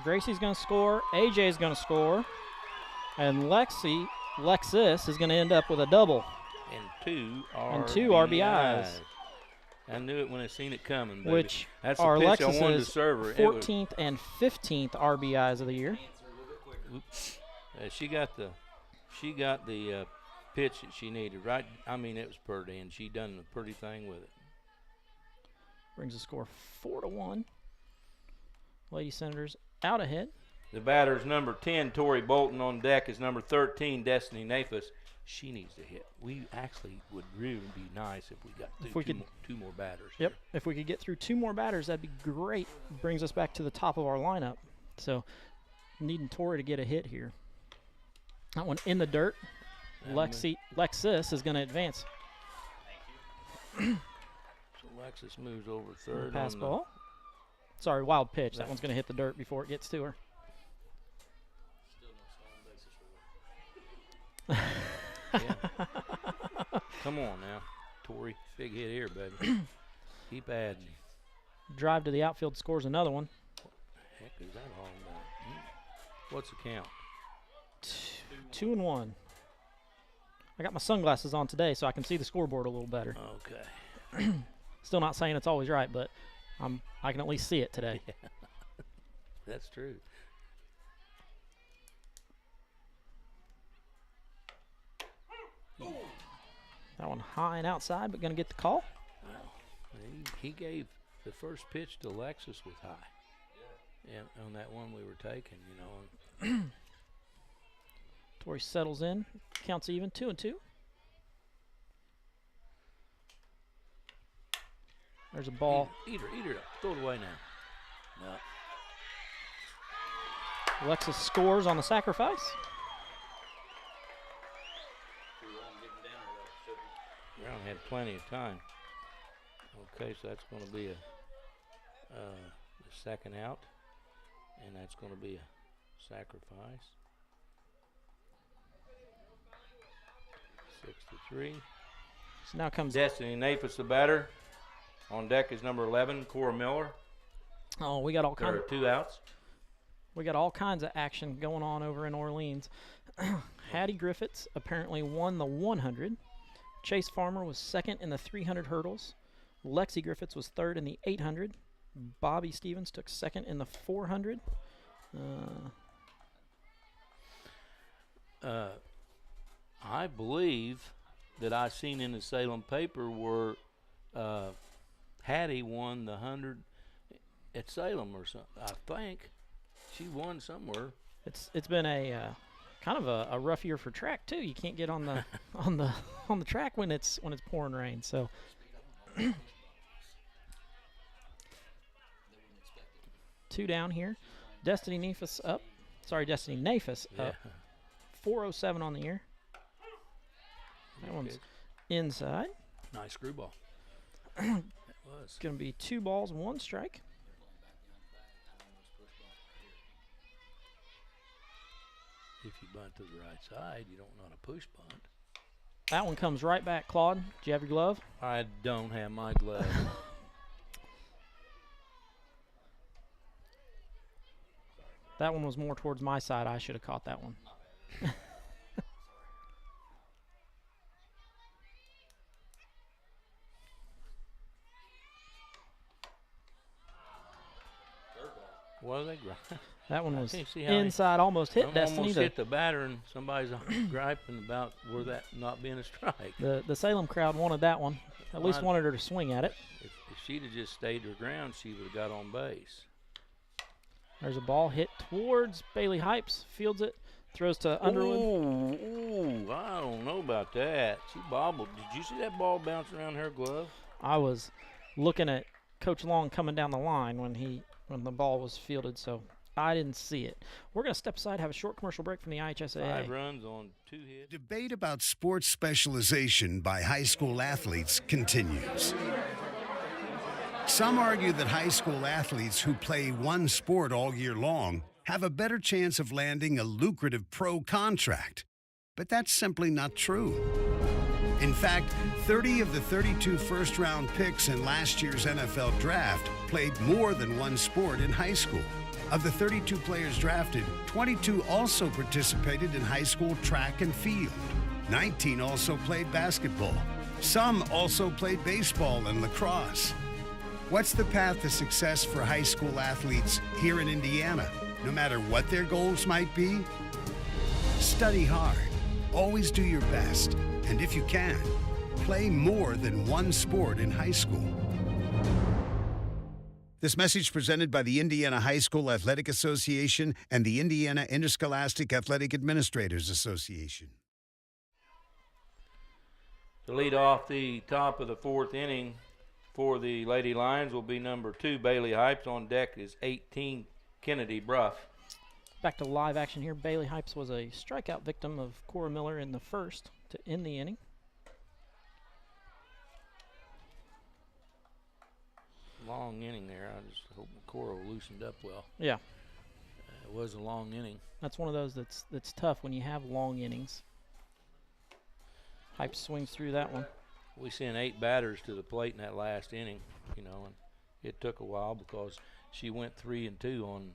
Gracie's going to score. AJ's going to score. And Lexus is going to end up with a double. And 2 And 2 RBIs. I knew it when I seen it coming, baby. Which That's the are pitch I wanted to Lexus's serve her. It was- 14th and 15th RBIs of the year. Oops. She got the pitch that she needed, right? I mean, it was pretty, and she done the pretty thing with it. Brings the score 4-1. Lady Senators out ahead. The batter's number 10, Tori Bolton. On deck is number 13, Destiny Nafis. She needs to hit. We actually would really be nice if we got If we could- two more batters. Yep. If we could get through 2 more batters, that'd be great. Brings us back to the top of our lineup. So, needing Tori to get a hit here. That one in the dirt. Lexus is going to advance. So Lexus moves over third. Pass on ball. Sorry, wild pitch. That one's going to hit the dirt before it gets to her. Still no stolen bases for her. Yeah. Come on now, Tori. Big hit here, baby. Keep adding. Drive to the outfield, scores another one. Heck is that all about? What's the count? 2-1. I got my sunglasses on today, so I can see the scoreboard a little better. Okay. Still not saying it's always right, but I can at least see it today. That's true. That one high and outside, but going to get the call. Well, he gave the first pitch to Lexus was high. Yeah. On that one we were taking, you know. Tori settles in, counts even, 2-2. There's a ball. Eat her up. Throw it away now. No. Alexis scores on the sacrifice. 2-1 getting down there, though. Should be. Brown had plenty of time. Okay, so that's going to be the second out, and that's going to be a sacrifice. 6-3. So now comes. Destiny Nafis, the batter. On deck is number 11, Cora Miller. Oh, we got all There kinds. are 2 outs. We got all kinds of action going on over in Orleans. Hattie Griffiths apparently won the 100. Chase Farmer was second in the 300 hurdles. Lexi Griffiths was third in the 800. Bobby Stevens took second in the 400. I believe that I seen in the Salem paper where Hattie won the 100 at Salem or something. I think she won somewhere. It's been a kind of a rough year for track too. You can't get on the on the track when it's pouring rain. So 2 down here. Destiny Nafis up. Sorry, Destiny Nafis up. 407 on the year. That one's inside. Nice screwball. That was. It's going to be 2 balls, 1 strike. If you bunt to the right side, you don't want to push bunt. That one comes right back. Claude, do you have your glove? I don't have my glove. That one was more towards my side. I should have caught that one. What are they griping? That one was can't see how inside, almost hit Destiny. Almost hit the batter, and somebody's griping about where that not being a strike. The Salem crowd wanted that one. At least wanted her to swing at it. If she'd have just stayed her ground, she would have got on base. There's a ball hit towards Bailey Hypes. Fields it. Throws to Underwood. Ooh, I don't know about that. She bobbled. Did you see that ball bounce around her glove? I was looking at Coach Long coming down the line when the ball was fielded, so I didn't see it. We're going to step aside, have a short commercial break from the IHSAA. 5 runs on 2 hits. Debate about sports specialization by high school athletes continues. Some argue that high school athletes who play one sport all year long have a better chance of landing a lucrative pro contract. But that's simply not true. In fact, 30 of the 32 first-round picks in last year's NFL draft played more than one sport in high school. Of the 32 players drafted, 22 also participated in high school track and field. 19 also played basketball. Some also played baseball and lacrosse. What's the path to success for high school athletes here in Indiana, no matter what their goals might be? Study hard, always do your best, and if you can, play more than one sport in high school. This message presented by the Indiana High School Athletic Association and the Indiana Interscholastic Athletic Administrators Association. To lead off the top of the 4th inning for the Lady Lions will be number 2, Bailey Hypes. On deck is 18, Kennedy Bruff. Back to live action here. Bailey Hypes was a strikeout victim of Cora Miller in the first to end the inning. Long inning there. I just hope Cora loosened up well. Yeah. It was a long inning. That's one of those that's tough when you have long innings. Hypes swings through that one. We sent 8 batters to the plate in that last inning, and it took a while because she went 3 and 2 on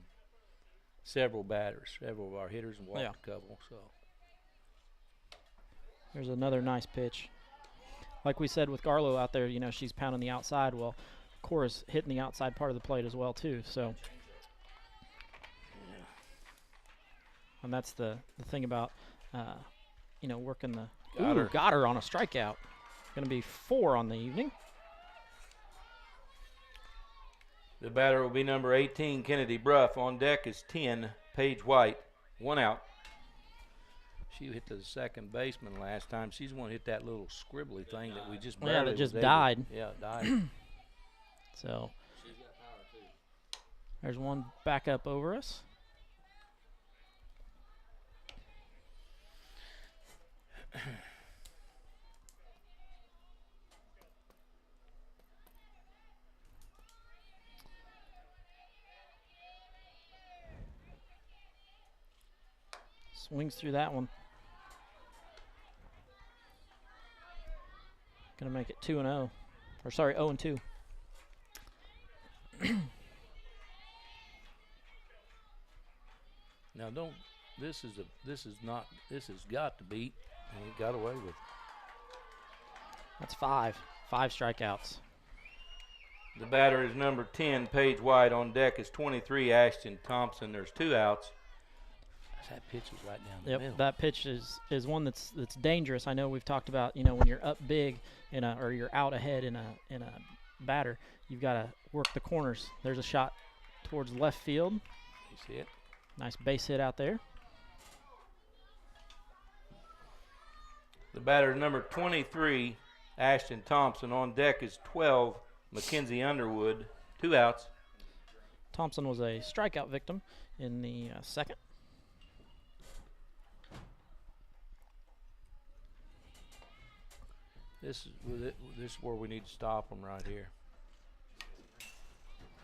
several batters, several of our hitters, and walked a couple. So there's another nice pitch. Like we said with Garlow out there, she's pounding the outside. Well, Cora's hitting the outside part of the plate as well too. So, and that's the thing about working the. Got her on a strikeout. Going to be 4 on the evening. the batter will be number 18, Kennedy Bruff. On deck is 10, Paige White. 1 out. She hit the second baseman last time. She's the one who hit that little scribbly thing that we just barely that just was died. Yeah, it died. So there's one back up over us. Swings through that one. Gonna make it 2-0, or sorry, 0-2. Now this has got to beat, and he got away with it. That's 5 strikeouts. The batter is number 10, Paige White. On deck is 23, Ashton Thompson. There's 2 outs. That pitch was right down the middle. That pitch is one that's dangerous. I know we've talked about, when you're up big or you're out ahead in a batter, you've got to work the corners. There's a shot towards left field. You see it? Nice base hit out there. The batter is number 23, Ashton Thompson. On deck is 12, Mackenzie Underwood. 2 outs. Thompson was a strikeout victim in the second. This is where we need to stop them right here.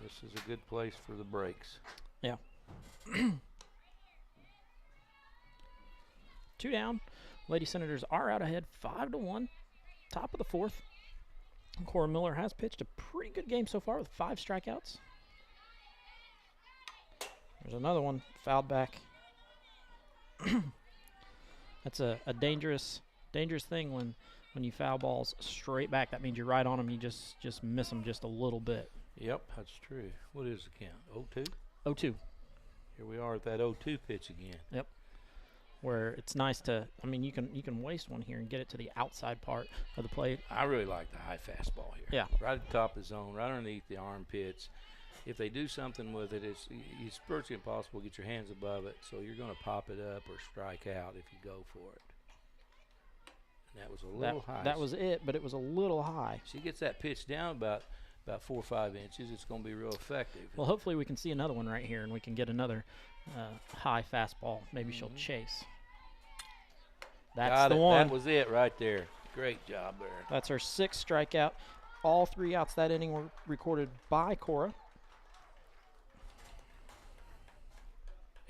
This is a good place for the breaks. Yeah. 2 down. Lady Senators are out ahead 5-1. Top of the 4th. Cora Miller has pitched a pretty good game so far with 5 strikeouts. There's another one fouled back. That's a dangerous thing when you foul balls straight back. That means you're right on them. You just miss them just a little bit. Yep, that's true. What is the count? 0-2? 0-2. Here we are at that 0-2 pitch again. Yep. Where it's nice to, you can waste one here and get it to the outside part of the plate. I really like the high fastball here. Yeah. Right at the top of the zone, right underneath the armpits. If they do something with it, it's virtually impossible to get your hands above it, so you're going to pop it up or strike out if you go for it. And that was a little high. That was it, but it was a little high. She gets that pitch down about 4 or 5 inches. It's going to be real effective. Well, hopefully we can see another one right here, and we can get another high fastball. Maybe she'll chase. That's the one. That was it right there. Great job there. That's her 6th strikeout. All 3 outs that inning were recorded by Cora.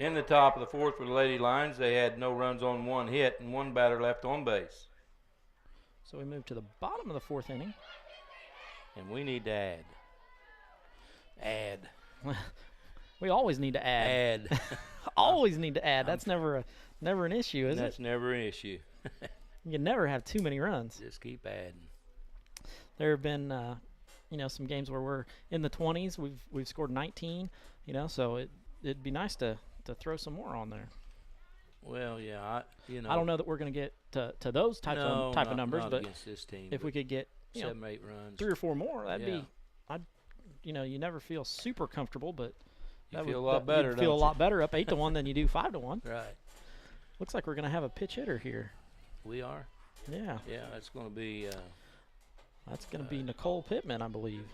In the top of the 4th for the Lady Lions, they had no runs on 1 hit and 1 batter left on base. So we move to the bottom of the 4th inning. And we need to add. We always need to add. Always need to add. That's never an issue, is it? That's never an issue. You can never have too many runs. Just keep adding. There have been, some games where we're in the 20s. We've scored 19. So it'd be nice to throw some more on there. Well, yeah, I don't know that we're going to get to those type of numbers, but against this team, if we could get 7, 8 runs, 3 or 4 more, that'd be. You never feel super comfortable, but you feel a lot better. You'd feel a lot better up 8-1 than you do 5-1. Right. Looks like we're going to have a pitch hitter here. We are. Yeah. Yeah, that's going to be. That's going to be Nicole Pittman, I believe.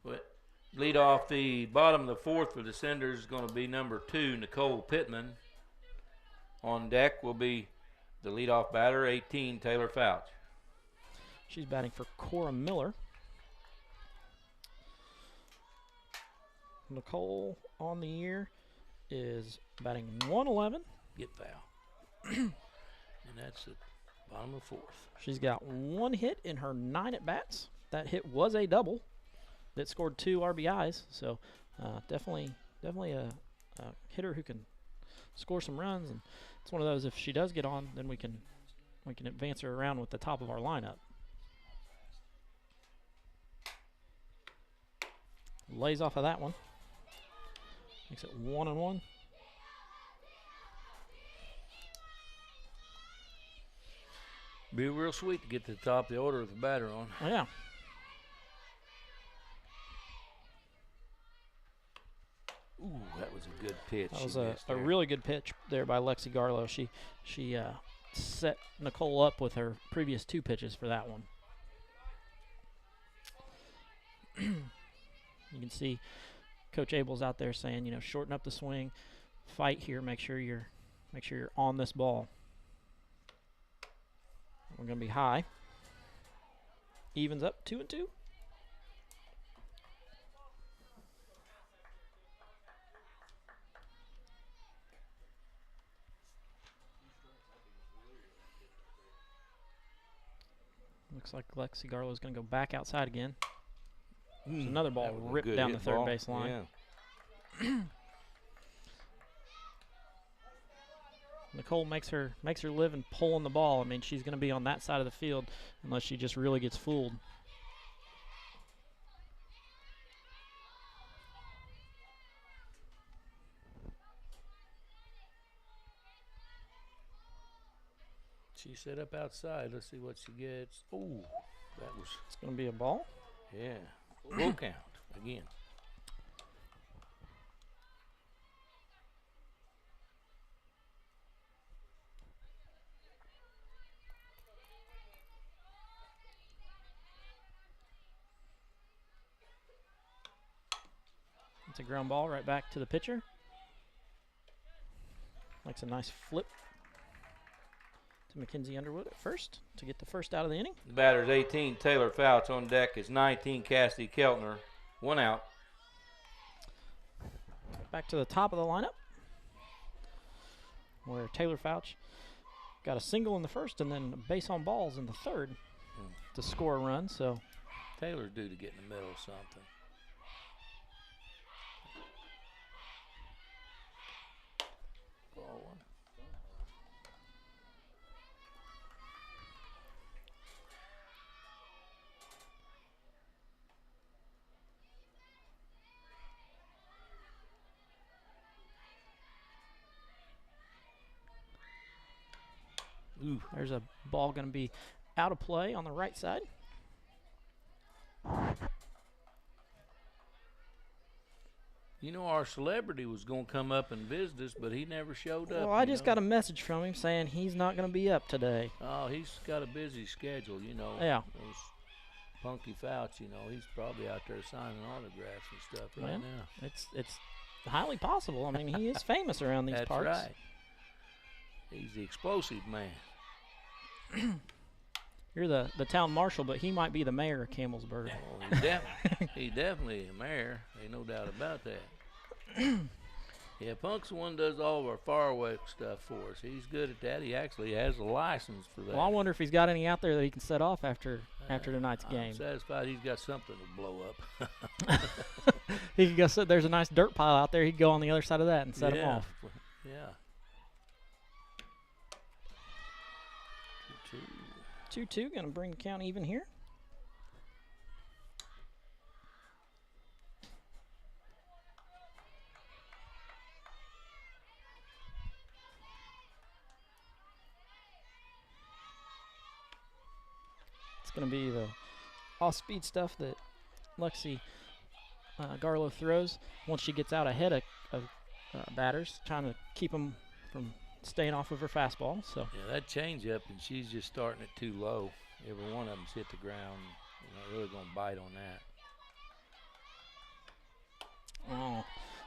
But lead off the bottom of the 4th for the Senators is going to be number 2, Nicole Pittman. On deck will be the leadoff batter, 18, Taylor Fouch. She's batting for Cora Miller. Nicole on the year is batting 111. Get foul. And that's the bottom of the 4th. She's got 1 hit in her 9 at-bats. That hit was a double that scored 2 RBIs. So definitely a hitter who can score some runs. And it's one of those, if she does get on, then we can advance her around with the top of our lineup. Lays off of that one. Makes it 1-1. Be real sweet to get to the top of the order with the batter on. Oh, yeah. Ooh, that was a good pitch. That was a really good pitch there by Lexi Garlow. She set Nicole up with her previous 2 pitches for that one. You can see Coach Abel's out there saying, shorten up the swing, fight here, make sure you're on this ball. We're going to be high. Evens up 2-2. Looks like Lexi Garlow's going to go back outside again. There's Mm, another ball that was a ripped good down hit the third ball. base line. Yeah. Nicole makes her living pulling the ball. I mean, she's going to be on that side of the field unless she just really gets fooled. She set up outside. Let's see what she gets. Oh, that was, It's going to be a ball. yeah. Full count again. It's a ground ball right back to the pitcher. Makes a nice flip to Mackenzie Underwood at first to get the first out of the inning. The batter's 18, Taylor Fouch. On deck is 19, Cassidy Keltner. 1 out. Back to the top of the lineup, where Taylor Fouch got a single in the first and then a base on balls in the third to score a run. So Taylor's due to get in the middle of something. Ball one. ooh, there's a ball going to be out of play on the right side. You know, our celebrity was going to come up and visit us, but he never showed up. Well, I you just know. got a message from him saying he's not going to be up today. Oh, he's got a busy schedule, you know. Yeah. Those Punky Fouch, you know, he's probably out there signing autographs and stuff right Well, now. It's highly possible. I mean, he is famous around these That's parts. right. He's the explosive man. You're the town marshal, but he might be the mayor of Campbellsburg. Oh, he's definitely a mayor. Ain't no doubt about that. Yeah, Punk's the one who does all of our firework stuff for us. He's good at that. He actually has a license for that. Well, I wonder if he's got any out there that he can set off after tonight's game. I'm satisfied he's got something to blow up. He could go sit. There's a nice dirt pile out there. He could go on the other side of that and set him Yeah. off. Yeah. 2-2. 2-2, going to bring the count even here. It's going to be the off-speed stuff that Lexi Garlow throws once she gets out ahead of batters, trying to keep them from staying off of her fastball. So Yeah, that changeup, and she's just starting it too low. Every one of them's hit the ground. You're not really going to bite on that. oh,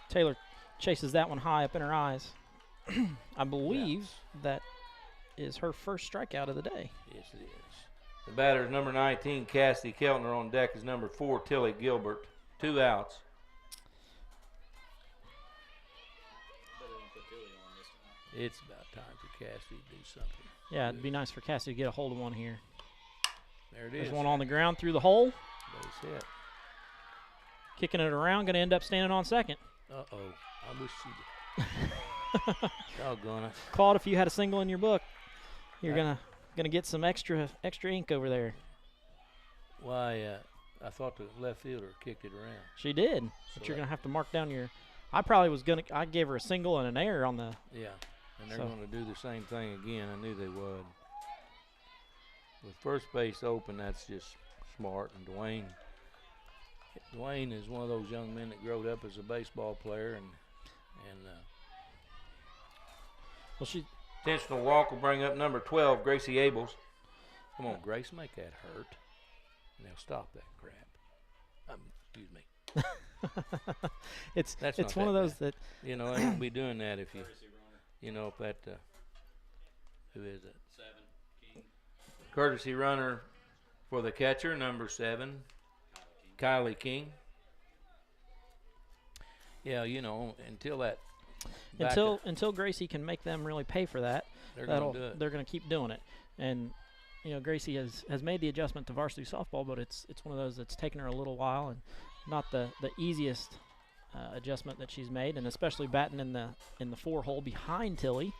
Taylor chases that one high up in her eyes. I believe that is her first strikeout of the day. Yes, it is. The batter's number 19, Cassidy Keltner. On deck is number 4, Tilly Gilbert. 2 outs. Better than put Tilly on this time. It's about time for Cassidy to do something. Yeah, it'd be nice for Cassie to get a hold of one here. There it There's is. one on the ground through the hole. Base hit. Kicking it around, going to end up standing on second. Uh-oh. I wish she did. Doggone it. Claude, if you had a single in your book, you're gonna get some extra ink over there. Why, I thought the left fielder kicked it around. She did, but So you're that- gonna have to mark down your. I gave her a single and an error on the. Yeah, and they're So- going to do the same thing again. I knew they would. With first base open, that's just smart. And Dwayne is one of those young men that growed up as a baseball player, and Well, she. Intentional walk will bring up number 12, Gracie Abels. come on, Grace, make that hurt. Now stop that crap. Excuse me. it's That's it's not one that of those that You know, I won't be doing that if you, Courtesy runner. you know, if that. Who is it? 7, King, Courtesy runner for the catcher, number 7, Kylie King. Yeah, you know, until that. until Gracie can make them really pay for that, they're going to do it. they're gonna keep doing it. And Gracie has made the adjustment to varsity softball, but it's one of those that's taken her a little while and not the easiest adjustment that she's made, and especially batting in the 4-hole behind Tilly.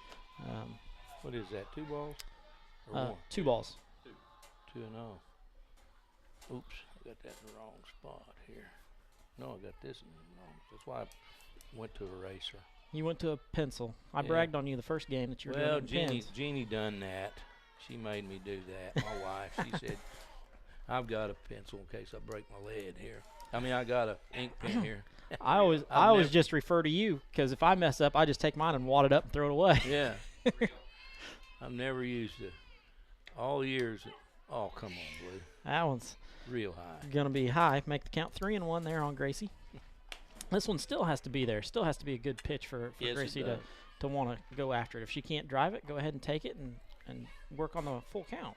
What is that? 2 balls? Or one? 2 balls. 2-0. Oops, I got that in the wrong spot here. No, I got this in the wrong. That's why I went to eraser. You went to a pencil. I bragged on you the first game that you were doing pens. Jeannie done that. She made me do that. My wife, she said, I've got a pencil in case I break my lead here. I mean, I got a ink pen here. I always just refer to you, because if I mess up, I just take mine and wad it up and throw it away. Yeah. I've never used it. All years. Oh, come on, Blue. That one's real high. Going to be high. Make the count 3-1 there on Gracie. This one still has to be there. Still has to be a good pitch for yes, Gracie to want to go after it. If she can't drive it, go ahead and take it and work on the full count.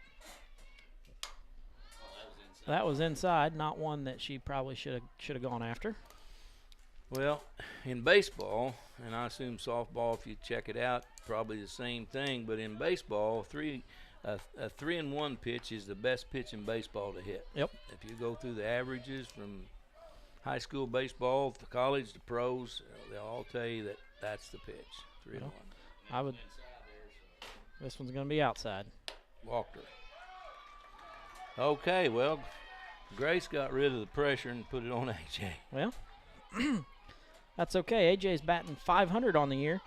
That was inside, not one that she probably should have gone after. Well, in baseball, and I assume softball, if you check it out, probably the same thing. But in baseball, a 3-1 pitch is the best pitch in baseball to hit. Yep. If you go through the averages from high school baseball to college to pros, they'll all tell you that that's the pitch. 3-1. I would. This one's going to be outside. Walked her. Okay, well, Grace got rid of the pressure and put it on AJ. Well, that's okay. AJ's batting .500 on the year.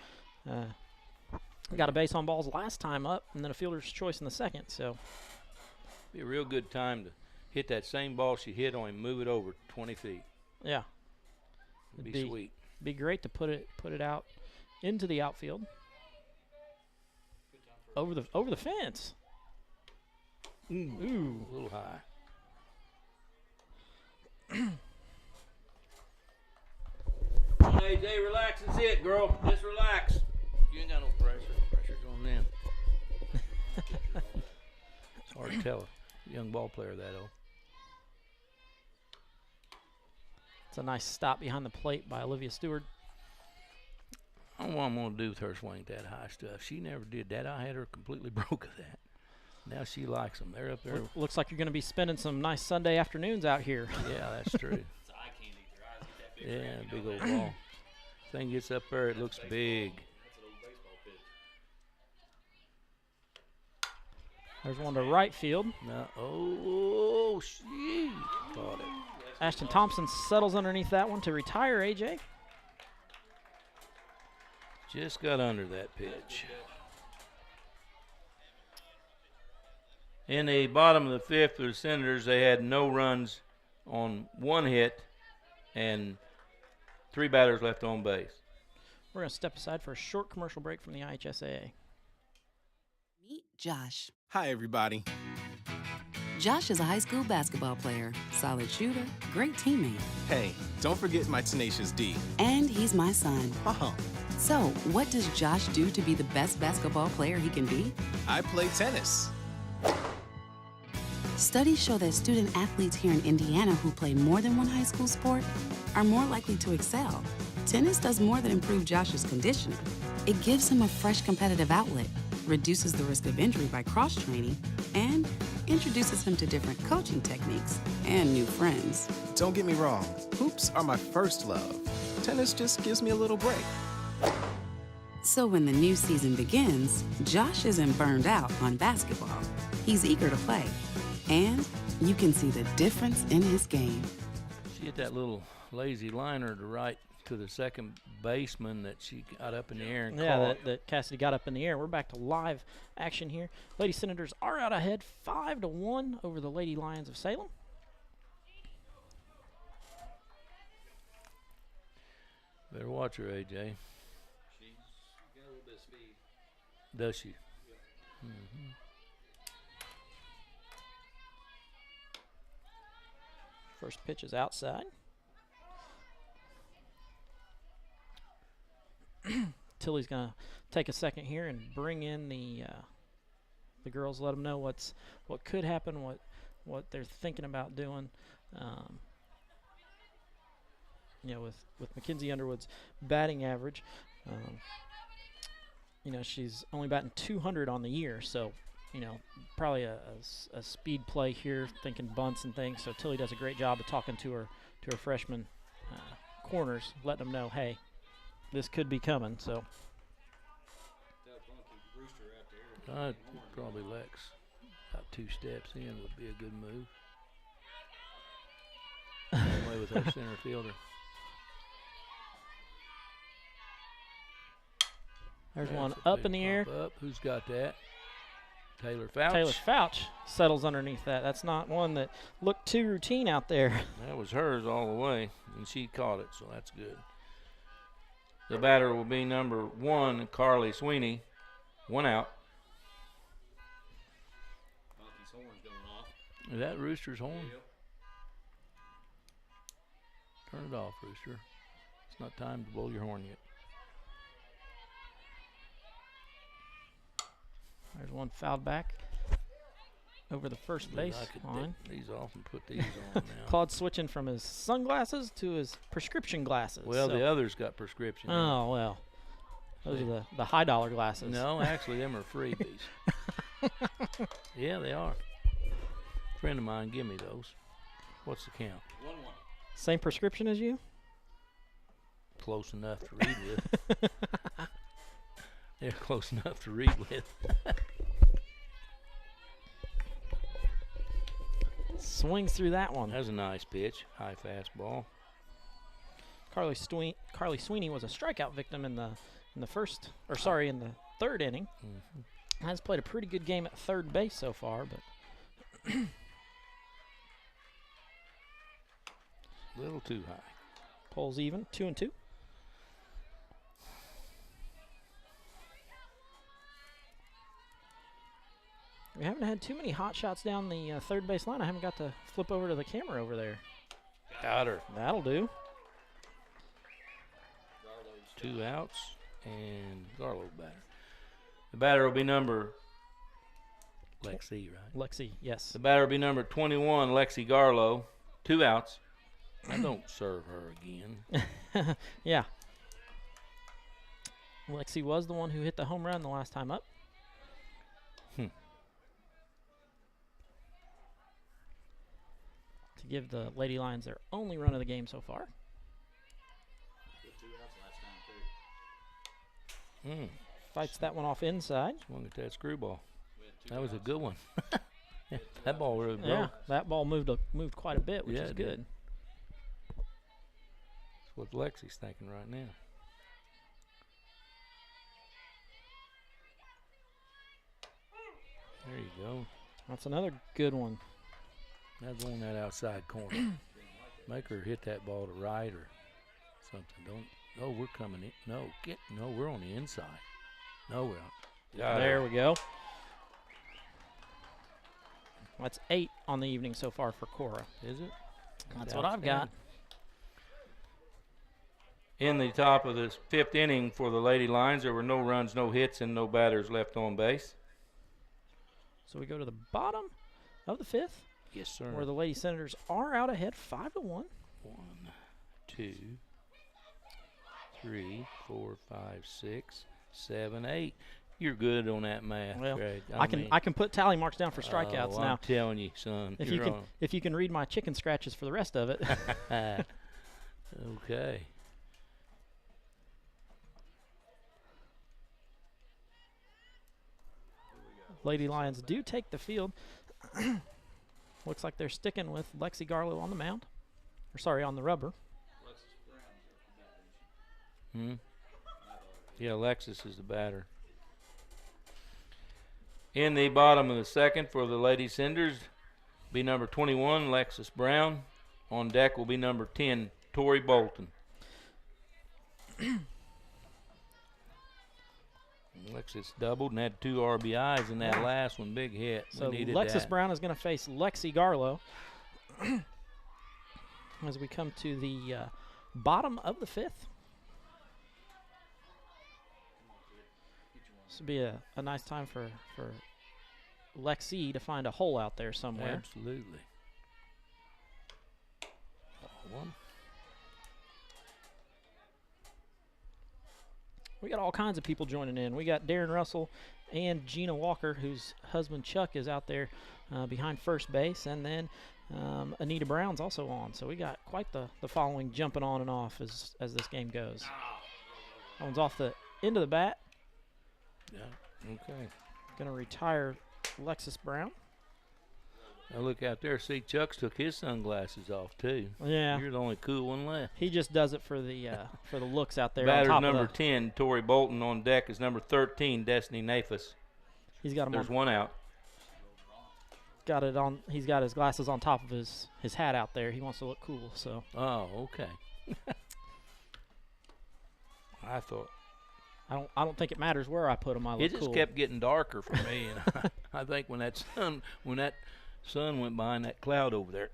Got a base on balls last time up, and then a fielder's choice in the second. So, be a real good time to hit that same ball she hit on him, move it over 20 feet. Yeah, it'd be sweet. Be great to put it out into the outfield. Over the fence. Ooh, a little high. Come on, AJ, relax. That's it, girl. Just relax. You ain't got no pressure. Pressure's on them. It's hard to tell a young ball player that old. It's a nice stop behind the plate by Olivia Stewart. I don't know what I'm going to do with her swing that high stuff. She never did that. I had her completely broke of that. Now she likes them. They're up there. Looks like you're going to be spending some nice Sunday afternoons out here. Yeah, that's true. It's eye candy. Your eyes get that big. Yeah, big old ball. Thing gets up there, it looks big. That's an old baseball pitch. There's one to right field. No. Oh, she caught it. Ashton Thompson settles underneath that one to retire AJ. Just got under that pitch. In the bottom of the fifth for the Senators, they had no runs on 1 hit and 3 batters left on base. We're going to step aside for a short commercial break from the IHSAA. Meet Josh. Hi, everybody. Josh is a high school basketball player, solid shooter, great teammate. Hey, don't forget my tenacious D. And he's my son. Oh. So, what does Josh do to be the best basketball player he can be? I play tennis. Studies show that student athletes here in Indiana who play more than one high school sport are more likely to excel. Tennis does more than improve Josh's conditioning. It gives him a fresh competitive outlet, reduces the risk of injury by cross-training, and introduces him to different coaching techniques and new friends. Don't get me wrong, hoops are my first love. Tennis just gives me a little break. So when the new season begins, Josh isn't burned out on basketball. He's eager to play, and you can see the difference in his game. She hit that little lazy liner to right to the second baseman that she got up in the air and caught. That Cassidy got up in the air. We're back to live action here. Lady Senators are out ahead 5-1 over the Lady Lions of Salem. Better watch her, AJ. She's got a little bit of speed. Does she? Yep. Mm-hmm. First pitch is outside. Tilly's gonna take a second here and bring in the girls, let them know what could happen, what they're thinking about doing. With Mackenzie Underwood's batting average, she's only batting .200 on the year, so probably a speed play here, thinking bunts and things. So Tilly does a great job of talking to her freshman corners, letting them know, hey, this could be coming. So probably Lex about 2 steps in would be a good move. Same way with our center fielder. There's That's one a up big in the air. pop up. Who's got that? Taylor Fouch. Taylor Fouch settles underneath that. That's not one that looked too routine out there. That was hers all the way, and she caught it, so that's good. The batter will be number 1, Carly Sweeney. 1 out. Monkey's horn's going off. Is that Rooster's horn? Yep. Turn it off, Rooster. It's not time to blow your horn yet. There's one fouled back over the first base I could line. take these off and put these on now. Claude's switching from his sunglasses to his prescription glasses. Well, so. the others got prescription. Oh, well. Those are the high dollar glasses. No, actually, them are freebies. Yeah, they are. A friend of mine give me those. What's the count? 1-1. Same prescription as you? Close enough to read with. They're close enough to read with. Swings through that one. That was a nice pitch. High fastball. Carly Sweeney was a strikeout victim in the third inning. Mm-hmm. Has played a pretty good game at third base so far, but A little too high. pulls even, 2-2. We haven't had too many hot shots down the third base line. I haven't got to flip over to the camera over there. Got her. That'll do. 2 outs and Garlow batter. The batter will be number Lexi, right? Lexi, yes. The batter will be number 21, Lexi Garlow. 2 outs. I don't serve her again. Yeah. Lexi was the one who hit the home run the last time up. To give the Lady Lions their only run of the game so far. Good 2 outs last time, too. Fights that one off inside. Swung at that screwball. We had 2 That was a outs. good one. Yeah, that ball really broke. Yeah, that ball moved quite a bit, which Yeah, is it did. good. That's what Lexi's thinking right now. There you go. That's another good one. That's on that outside corner. Make her hit that ball to right or something. Don't. Oh, we're coming in. No, we're on the inside. No, we're out. There we go. That's 8 on the evening so far for Cora. Is it? That's what I've got. In the top of the 5th inning for the Lady Lions, there were no runs, no hits, and no batters left on base. So we go to the bottom of the 5th, Yes, sir. where the Lady Senators are out ahead 5-1. 1, 2, 3, 4, 5, 6, 7, 8. You're good on that math, Well, Greg. I can put tally marks down for strikeouts I'm now. telling you, son. If you're you can read my chicken scratches for the rest of it. on. Okay. Lady Lions do take the field. Looks like they're sticking with Lexi Garlow on the mound. Or sorry, on the rubber. Yeah, Alexis is the batter. In the bottom of the 2nd for the Lady Cinders, be number 21, Lexus Brown. On deck will be number 10, Tori Bolton. Alexis doubled and had 2 RBIs in that last one. Big hit. So we needed Lexus that. Brown is going to face Lexi Garlow as we come to the bottom of the 5th. This would be a nice time for Lexi to find a hole out there somewhere. Absolutely. Ball 1. We got all kinds of people joining in. We got Darren Russell and Gina Walker, whose husband Chuck is out there behind first base, and then Anita Brown's also on. So we got quite the following jumping on and off as this game goes. That one's off the end of the bat. Yeah. Okay. Going to retire Lexus Brown. Now look out there. See, Chuck's took his sunglasses off too. Yeah. You're the only cool one left. He just does it for the looks out there. Batter on top number of 10, Tori Bolton. On deck is number 13, Destiny Nafis. He's got him There's on, one out. got it on. He's got his glasses on top of his hat out there. He wants to look cool. So Oh, okay. I thought I don't think it matters where I put him. I look it just cool. kept getting darker for me, and I think when that sun went behind that cloud over there.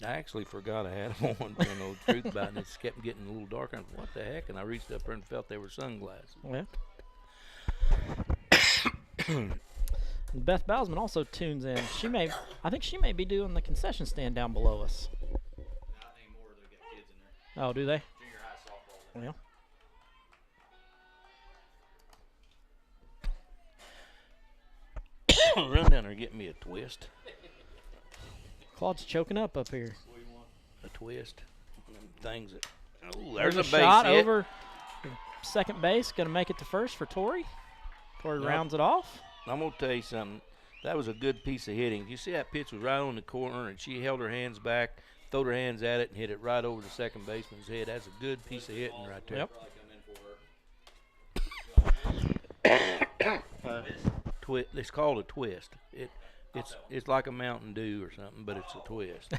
I actually forgot I had them on, you know, the truth about it. It just kept getting a little darker. And what the heck? And I reached up there and felt they were sunglasses. Yeah. Beth Bousman also tunes in. I think she may be doing the concession stand down below us. Not anymore. They got kids in there. Oh, do they? Junior high softball. Well, Run down there and get me a twist. Claude's choking up here. A twist. One of them things that. Oh, there's a base shot hit. over second base. Going to make it to first for Tori. Tori Yep. rounds it off. I'm going to tell you something. That was a good piece of hitting. You see that pitch was right on the corner, and she held her hands back, throwed her hands at it, and hit it right over the second baseman's head. That's a good piece of hitting right there. Yep. It's called a twist. It's like a Mountain Dew or something, but it's a twist.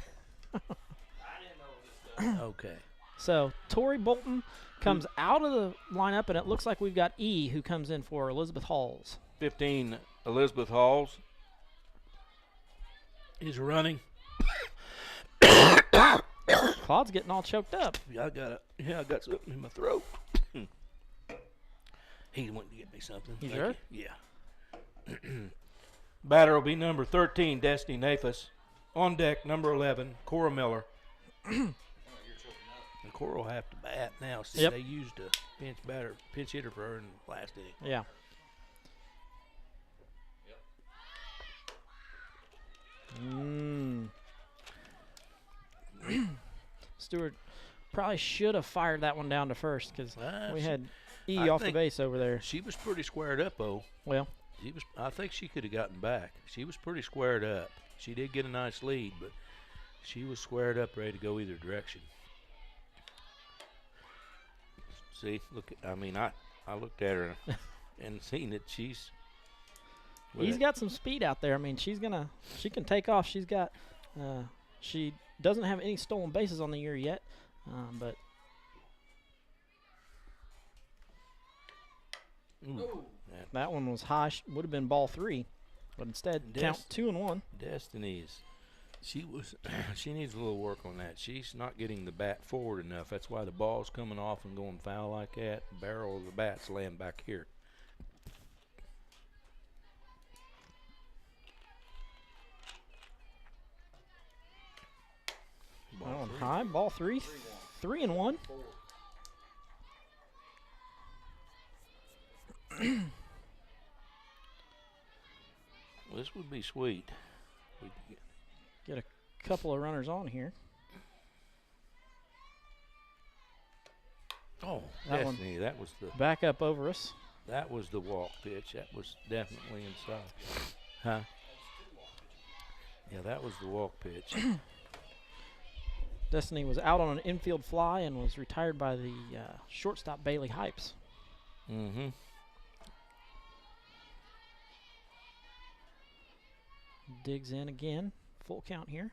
Okay. So Tori Bolton comes out of the lineup, and it looks like we've got E who comes in for Elizabeth Halls. 15, Elizabeth Halls. He's running. Claude's getting all choked up. I got something in my throat. He wanted to get me something. You Thank sure? Yeah. Batter will be number 13, Destiny Nafis. On deck, number 11, Cora Miller. And Cora will have to bat now. See, Yep. they used a pinch hitter for her in the last inning. Yeah. Stewart probably should have fired that one down to first because we had E I off the think base over there. She was pretty squared up, though. Well, I think she could have gotten back. She was pretty squared up. She did get a nice lead, but she was squared up, ready to go either direction. See, look. I looked at her and seen that she's. he's got some speed out there. I mean, she can take off. She's got, she doesn't have any stolen bases on the year yet, but. Ooh, That one was high. Would have been ball 3, but instead count 2-1. Destiny's. She needs a little work on that. She's not getting the bat forward enough. That's why the ball's coming off and going foul like that. The barrel of the bat's laying back here. That one high. Ball 3. 3-1. This would be sweet. We could Get a couple of runners on here. Oh, That one. Destiny, that was the Back up over us. walk pitch. That was definitely inside. Huh? Yeah, that was the walk pitch. Destiny was out on an infield fly and was retired by the shortstop Bailey Hypes. Mm-hmm. Digs in again. Full count here.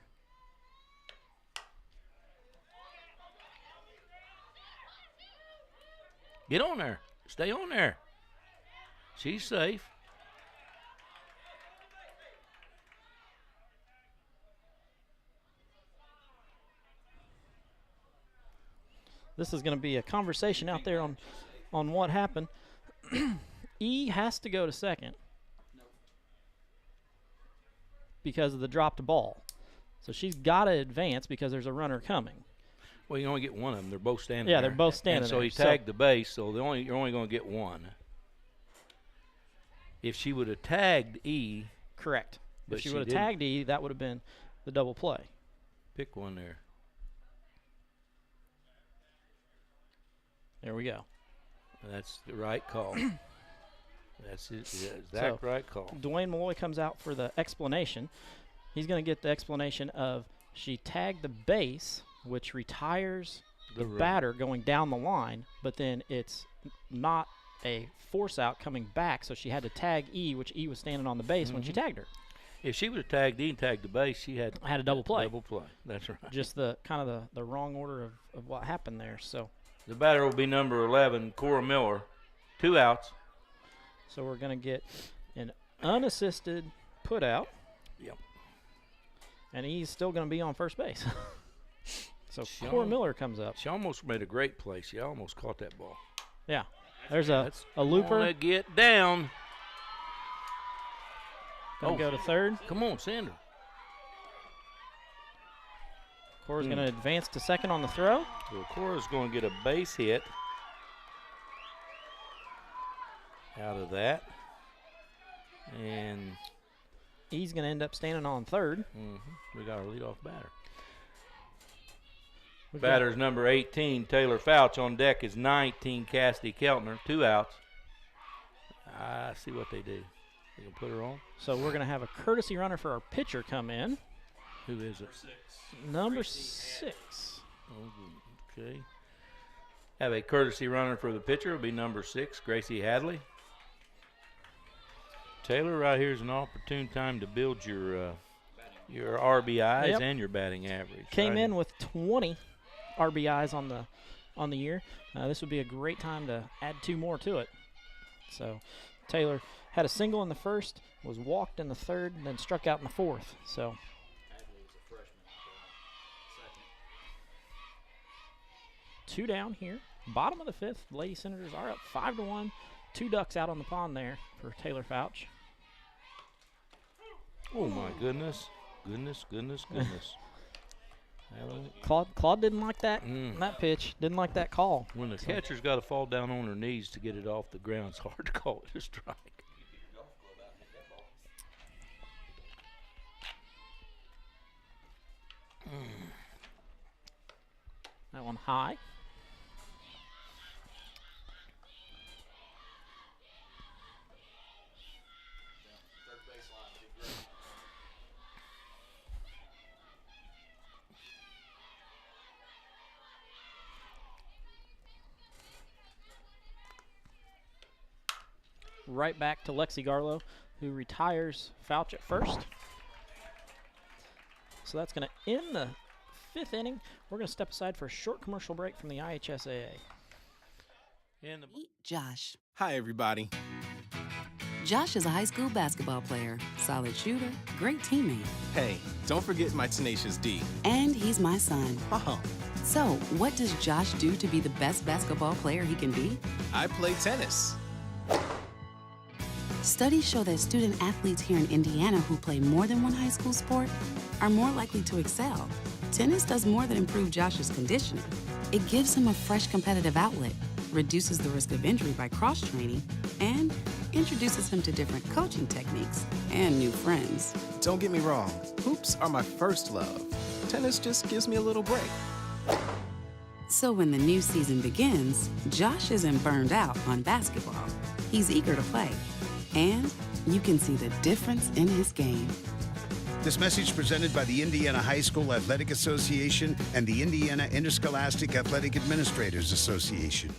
Get on there. Stay on there. She's safe. This is going to be a conversation out there on what happened. E has to go to second because of the dropped ball. So she's got to advance because there's a runner coming. Well, you only get one of them. They're both standing Yeah, there. they're both standing and so there. he tagged the base, so you're only going to get one. If she would have tagged E. Correct. But If she she would have didn't. tagged E, that would have been the double play. Pick one there. There we go. That's the right call. That's it. Yeah, exact right call. Dwayne Malloy comes out for the explanation. He's going to get the explanation of she tagged the base, which retires the batter going down the line, but then it's not a force out coming back, so she had to tag E, which E was standing on the base when she tagged her. If she would have tagged E and tagged the base, she had a double play. Double play. That's right. Just the kind of the wrong order of what happened there. So the batter will be number 11, Cora Miller. 2 outs. So we're going to get an unassisted put out. Yep. And he's still going to be on first base. So Cora Miller comes up. She almost made a great play. She almost caught that ball. Yeah. There's a looper. Want to get down. Gonna go to third. Come on, Sandra. Cora's going to advance to second on the throw. Well, Cora's going to get a base hit out of that. And he's going to end up standing on third. We got our leadoff batter. Batter's number 18, Taylor Fouch. On deck is 19, Cassidy Keltner. 2 outs. I see what they do. They can put her on. So we're going to have a courtesy runner for our pitcher come in. Who is it? Number 6. Okay. Have a courtesy runner for the pitcher. Will be number 6, Gracie Hadley. Taylor, right here is an opportune time to build your RBIs and your batting average. Came in with 20 RBIs on the year. This would be a great time to add 2 more to it. So Taylor had a single in the first, was walked in the third, and then struck out in the fourth. So Hadley was a freshman. Second. 2 down here. Bottom of the 5th. Lady Senators are up 5-1. 2 ducks out on the pond there for Taylor Fouch. Oh my goodness. Goodness. Claude didn't like that pitch. Didn't like that call. When the catcher's got to fall down on her knees to get it off the ground, it's hard to call it a strike. That one high. Third baseline, big red. Right back to Lexi Garlow, who retires Fouch at first. So that's going to end the 5th inning. We're going to step aside for a short commercial break from the IHSAA. Meet Josh. Hi, everybody. Josh is a high school basketball player, solid shooter, great teammate. Hey, don't forget my tenacious D. And he's my son. Oh, So, what does Josh do to be the best basketball player he can be? I play tennis. Studies show that student athletes here in Indiana who play more than one high school sport are more likely to excel. Tennis does more than improve Josh's conditioning. It gives him a fresh competitive outlet, reduces the risk of injury by cross-training, and introduces him to different coaching techniques and new friends. Don't get me wrong, hoops are my first love. Tennis just gives me a little break. So when the new season begins, Josh isn't burned out on basketball. He's eager to play. And you can see the difference in his game. This message presented by the Indiana High School Athletic Association and the Indiana Interscholastic Athletic Administrators Association.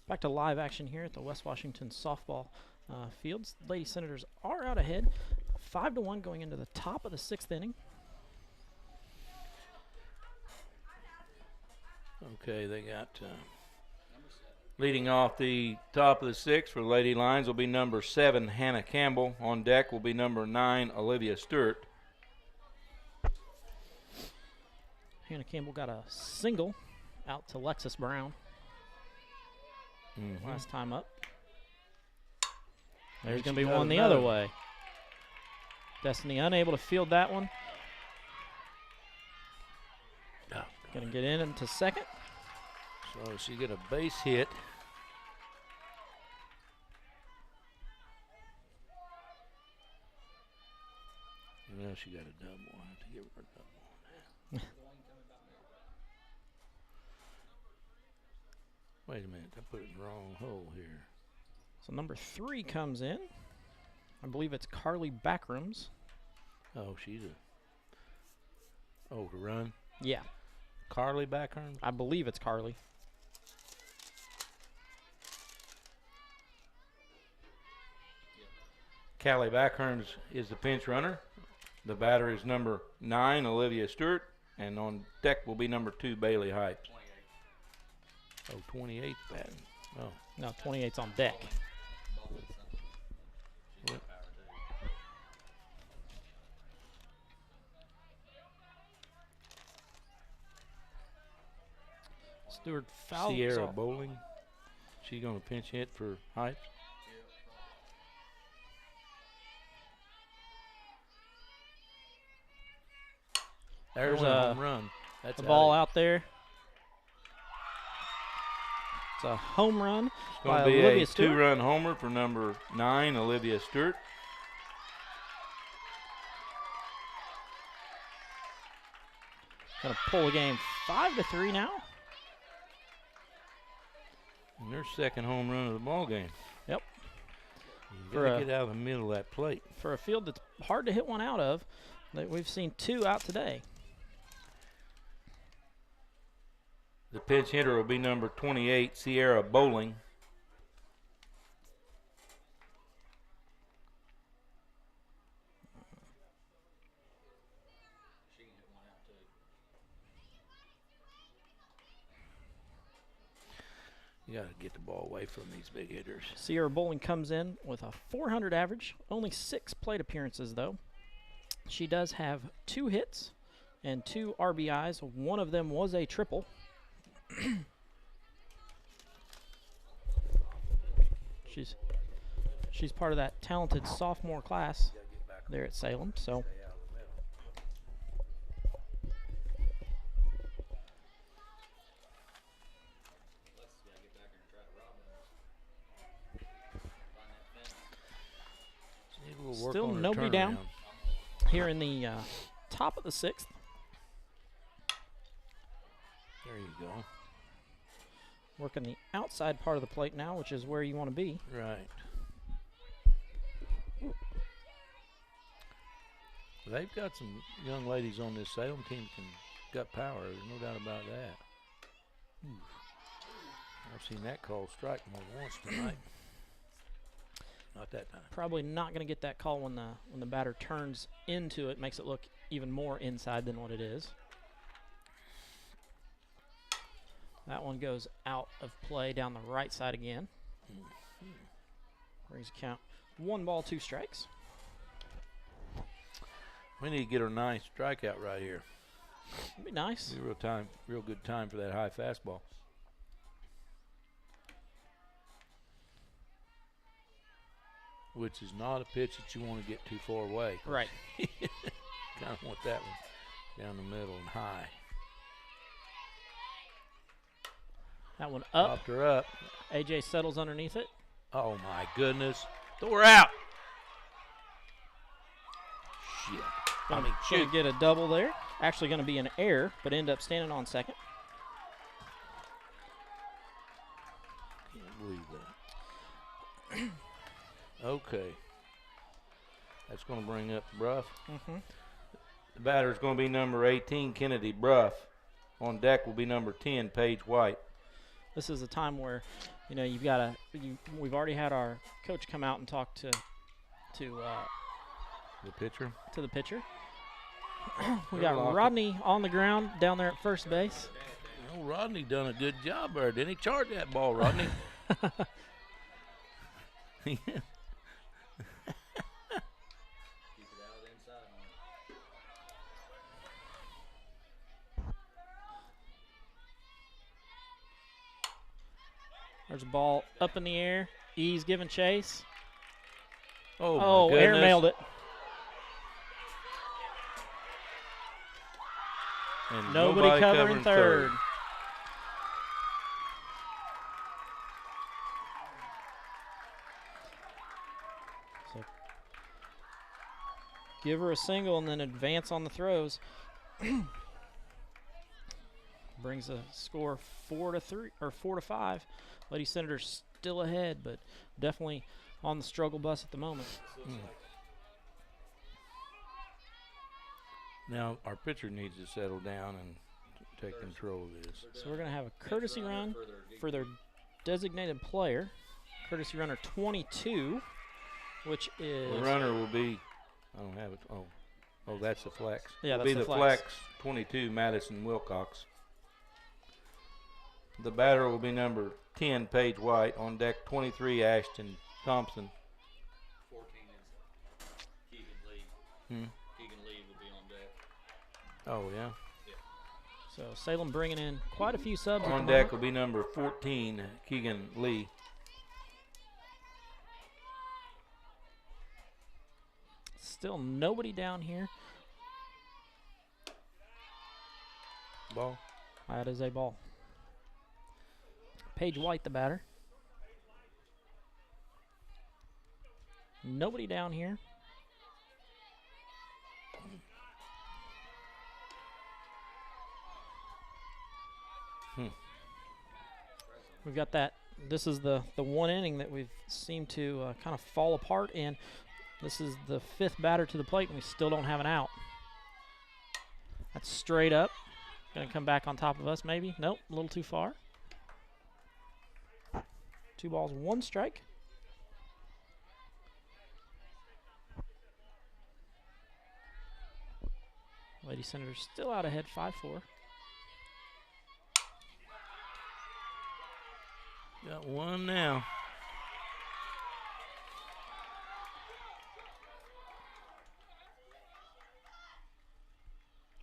Back to live action here at the West Washington softball fields. Lady Senators are out ahead, 5-1 going into the top of the 6th inning. Okay, they got leading off the top of the 6th for the Lady Lions will be number 7, Hannah Campbell. On deck will be number 9, Olivia Stewart. Hannah Campbell got a single out to Lexus Brown. Last time up. There's going to be one the other way. Destiny unable to field that one. Going to get in into second. So she get a base hit. Well, she got a double. I have to give her a double. Wait a minute, I put it in the wrong hole here. So number 3 comes in. I believe it's Carly Backrams. Oh, she's to run? Yeah, Carly Backhurn? I believe it's Carly. Callie Backhurns is the pinch runner. The batter is number 9, Olivia Stewart. And on deck will be number 2, Bailey Hypes. 28. Oh, 28's batting. Oh. No, 28's on deck. What? Stewart fouls Sierra off. Bowling. She going to pinch hit for Hypes. There's a home run. That's the ball out there. It's a home run by It's going to be Olivia a Stewart. 2-run homer for number 9, Olivia Stewart. Going to pull the game 5-3 now. And their second home run of the ball game. Yep. You got to get out of the middle of that plate. For a field that's hard to hit one out of, we've seen 2 out today. The pinch hitter will be number 28, Sierra Bowling. You got to get the ball away from these big hitters. Sierra Bowling comes in with a 400 average, only 6 plate appearances though. She does have 2 hits and 2 RBIs. One of them was a triple. She's part of that talented sophomore class there at Salem. So still nobody down here in the top of the 6th. There you go. Working the outside part of the plate now, which is where you want to be. Right. They've got some young ladies on this Salem team can got power. There's no doubt about that. I've seen that call strike more than once tonight. Not that time. Probably not going to get that call when the batter turns into it. Makes it look even more inside than what it is. That one goes out of play down the right side again. Brings a count 1 ball, 2 strikes. We need to get her 9th strikeout right here. It'd be nice. Be real good time for that high fastball. Which is not a pitch that you want to get too far away. Right. Kind of want that one down the middle and high. That one up. Popped her up. AJ settles underneath it. Oh my goodness. Throw her out. Shit. Should get a double there. Actually going to be an error, but end up standing on second. Can't believe that. Okay. That's going to bring up Bruff. The batter is going to be number 18, Kennedy Bruff. On deck will be number 10, Paige White. This is a time where, you've got to. We've already had our coach come out and talk to the pitcher. To the pitcher. We got Rodney on the ground down there at first base. Oh, Rodney done a good job there. Didn't he charge that ball, Rodney? There's a ball up in the air. E's giving chase. Oh, my air goodness. mailed it. And Nobody covering third. So give her a single and then advance on the throws. Brings the score 4-3 or 4-5. Lady Senators still ahead, but definitely on the struggle bus at the moment. Now our pitcher needs to settle down and take control of this. So we're going to have a courtesy run for their designated player. Courtesy runner 22, which is... The runner will be, I don't have it, oh, that's the flex. Yeah, Will that's be the the flex. 22, Madison Wilcox. The batter will be number 10, Paige White. On deck, 23, Ashton Thompson. 14 is Keegan Lee. Keegan Lee will be on deck. Oh, yeah. So Salem bringing in quite a few subs. at On the deck moment. will be number 14, Keegan Lee. Still nobody down here. Ball. That is a ball. Paige White, the batter. Nobody down here. We've got that. This is the one inning that we've seemed to kind of fall apart in. This is the 5th batter to the plate, and we still don't have an out. That's straight up. Going to come back on top of us, maybe. Nope, a little too far. 2 balls, 1 strike. Lady Senators still out ahead, 5-4. Got one now.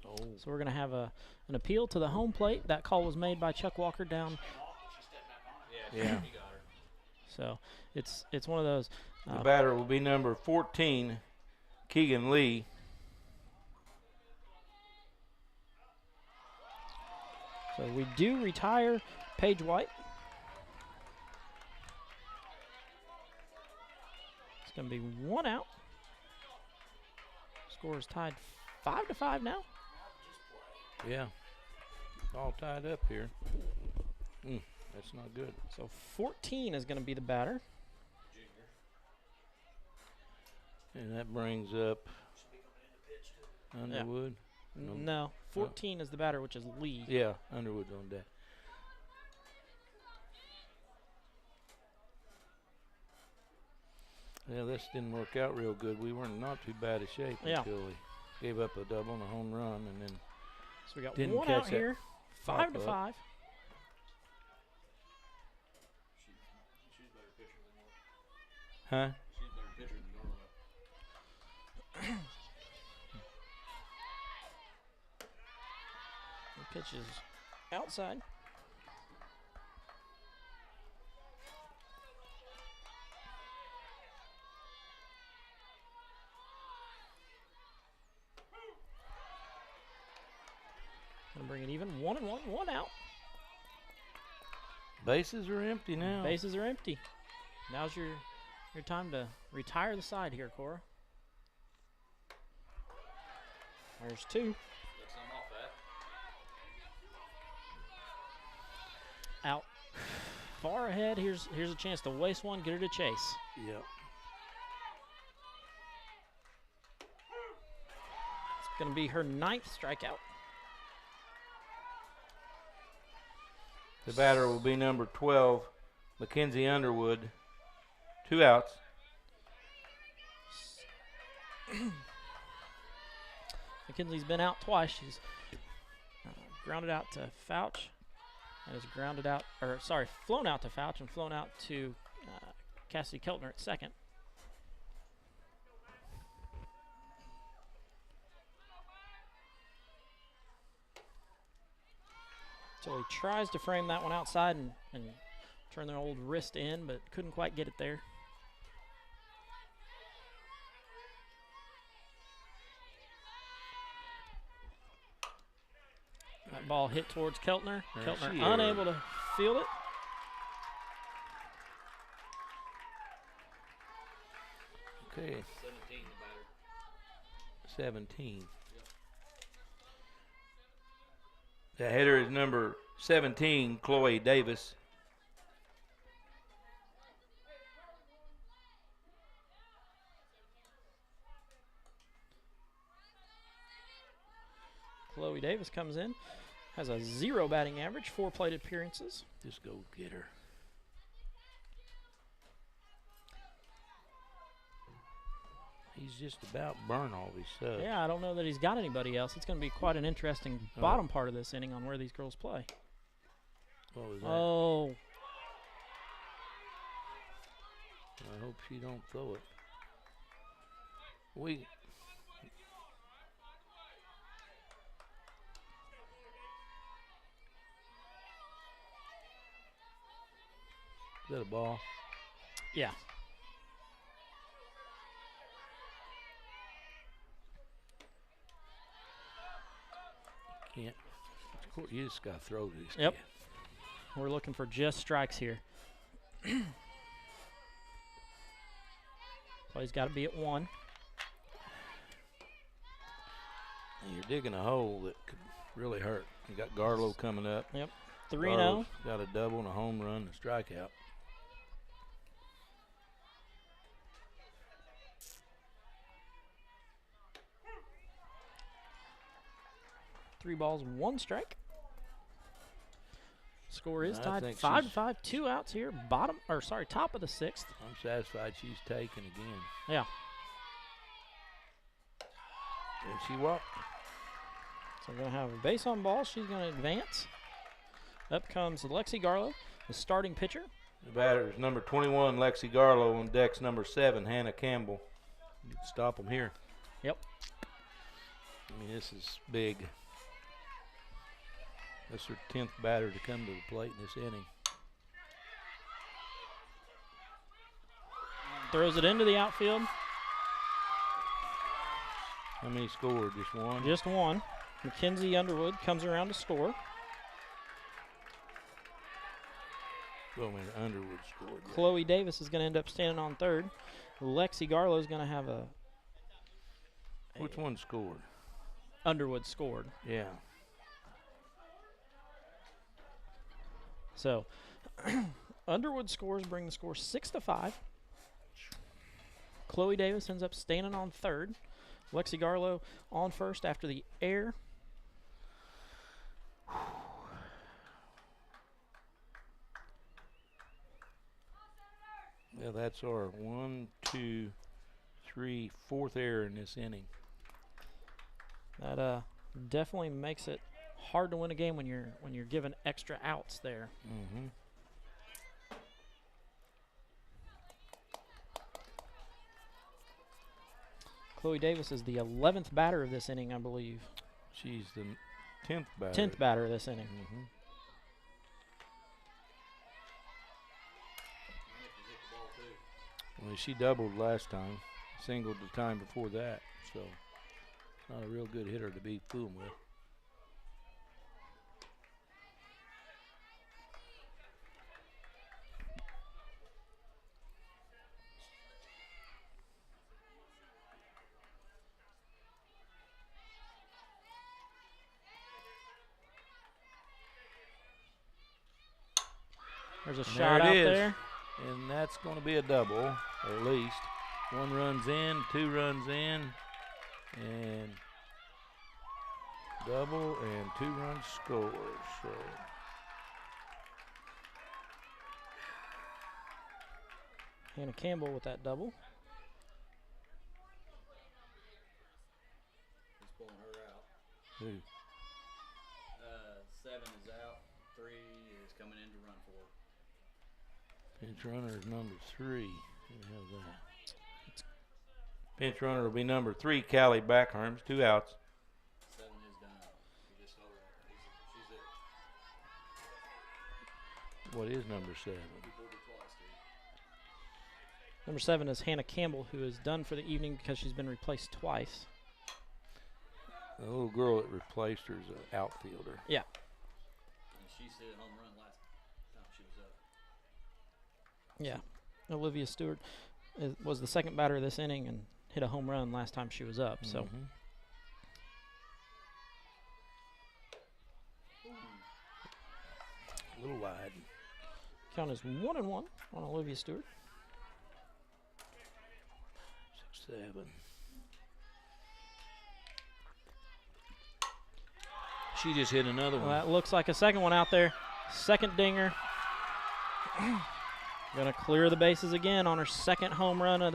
Oh. So we're going to have an appeal to the home plate. That call was made by Chuck Walker down. Yeah. So it's one of those. The batter will be number 14, Keegan Lee. So we do retire Paige White. It's going to be 1 out. Score is tied 5-5 now. Yeah. All tied up here. That's not good. So 14 is going to be the batter. And that brings up Underwood. No, 14 is the batter, which is Lee. Yeah, Underwood's on deck. Yeah, this didn't work out real good. We were in not too bad a shape until we gave up a double and a home run, and then so we got didn't 1 catch out that here. 5-5. She's better pitcher than normal. Huh? She's better pitcher than normal. The pitch is outside. Gonna bring it even. 1-1, 1 out. Bases are empty now. Bases are empty. Now's your time to retire the side here, Cora. There's 2. Get some off that. Out. Far ahead. Here's a chance to waste one, get her to chase. Yep. It's gonna be her 9th strikeout. The batter will be number 12, Mackenzie Underwood. 2 outs. McKinley's been out twice. She's grounded out to Fouch and is grounded out, or sorry, flown out to Fouch and flown out to Cassidy Keltner at second. So he tries to frame that one outside and turn their old wrist in, but couldn't quite get it there. That ball hit towards Keltner. There Keltner she unable is. to field it. Okay, 17 the batter. 17. The hitter is number 17, Chloe Davis. Chloe Davis comes in, has a 0 batting average, 4 plate appearances. Just go get her. He's just about burnt all his subs. Yeah, I don't know that he's got anybody else. It's going to be quite an interesting bottom part of this inning on where these girls play. What was that? Oh, I hope she don't throw it. We. Is that a ball? yeah. Can't. Of course, you just got to throw this. Yep. kid. We're looking for just strikes here. Play's got to be at 1. And you're digging a hole that could really hurt. You got Garlow coming up. Yep. 3-0. Garlow's got a double and a home run and a strikeout. 3 balls, 1 strike. Score is I tied think 5-5, 2 outs here. Top of the 6th. I'm satisfied she's taken again. Yeah. And she walked. So we're going to have a base on ball. She's going to advance. Up comes Lexi Garlow, the starting pitcher. The batter is number 21, Lexi Garlow, on deck's number 7, Hannah Campbell. You can stop them here. Yep. I mean, this is big. That's her 10th batter to come to the plate in this inning. Throws it into the outfield. How many scored? Just one? Just 1. Mackenzie Underwood comes around to score. Well, I mean, Underwood scored. Chloe Davis is going to end up standing on third. Lexi Garlow is going to have a Which one scored? Underwood scored. Yeah. So Underwood scores, bring the score 6-5. Chloe Davis ends up standing on third. Lexi Garlow on first after the air. Yeah, that's our 1, 2, 3, 4th error in this inning. That definitely makes it hard to win a game when you're given extra outs there. Mm-hmm. Chloe Davis is the 11th batter of this inning, I believe. She's the 10th batter. 10th batter of this inning. Mm-hmm. Well, she doubled last time, singled the time before that, so not a real good hitter to be fooling with. There's a And shot there out it is. there. And that's going to be a double, or at least. 1 run's in, 2 runs in, and double, and 2 runs scored. So Hannah Campbell with that double. He's pulling her out. who? 7 is out. 3 is coming in to run for. Pinch runner is number 3. Who the hell's that? Pinch runner will be number 3, Callie Backharms. 2 outs. 7 is done. He just told her. She's it. What is number 7? He pulled her twice, dude. Number 7 is Hannah Campbell, who is done for the evening because she's been replaced twice. The little girl that replaced her is an outfielder. Yeah. And she hit a home run last time she was up. Yeah. Olivia Stewart was the second batter this inning and hit a home run last time she was up. So. A little wide. Count is 1-1 on Olivia Stewart. 6-7. She just hit another one. That looks like a second one out there. Second dinger. Gonna clear the bases again on her second home run of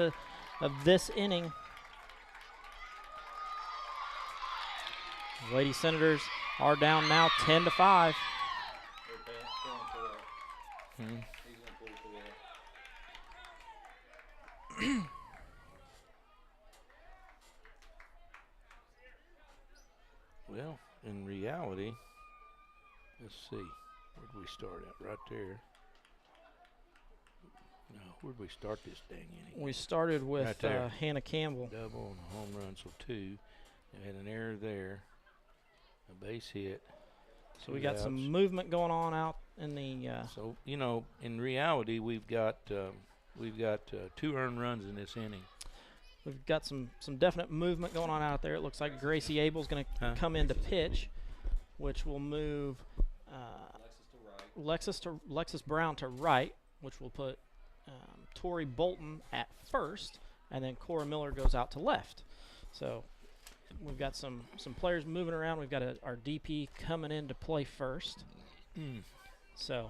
this inning. Lady Senators are down now 10-5. He's going to pull for that. Well, in reality, let's see. Where'd we start at? Right there. No, where'd we start this dang inning? We started with Right there. Hannah Campbell. Double and a home run, so 2. They had an error there. A base hit. So we got some movement going on out in the. So you know, in reality, we've got 2 earned runs in this inning. We've got some definite movement going on out there. It looks like Gracie Abel's going to come in to pitch, which will move Lexus Brown to right, which will put Tori Bolton at first, and then Cora Miller goes out to left. So we've got some players moving around. We've got our DP coming in to play first. So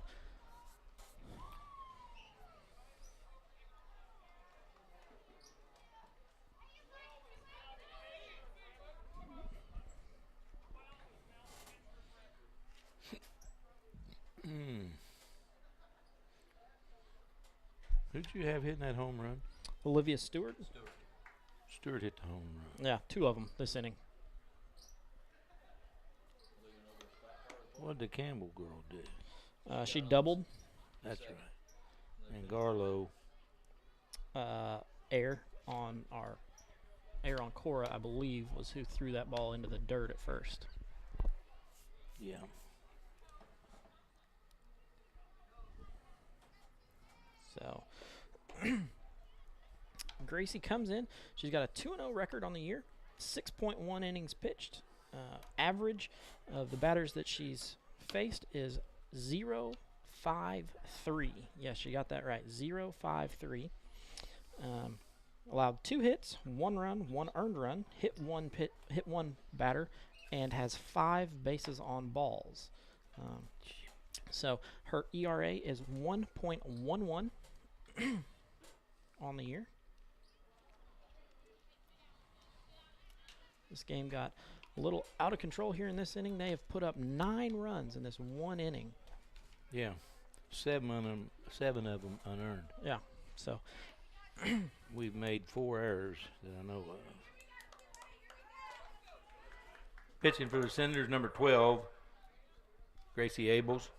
Who'd you have hitting that home run? Olivia Stewart. Stewart hit the home run. Yeah, 2 of them this inning. What did the Campbell girl do? She doubled. That's right. And Garlow. Air on Cora, I believe, was who threw that ball into the dirt at first. Yeah. So Gracie comes in. She's got a 2-0 record on the year, 6.1 innings pitched. Average of the batters that she's faced is 0.53. Yes, she got that right, 0.53. Allowed 2 hits, 1 run, 1 earned run, hit one batter, and has 5 bases on balls. So her ERA is 1.11 on the year. This game got a little out of control here in this inning. They have put up 9 runs in this one inning. Yeah, 7 of them unearned. Yeah, so we've made 4 errors that I know of. Pitching for the Senators, number 12, Gracie Abels.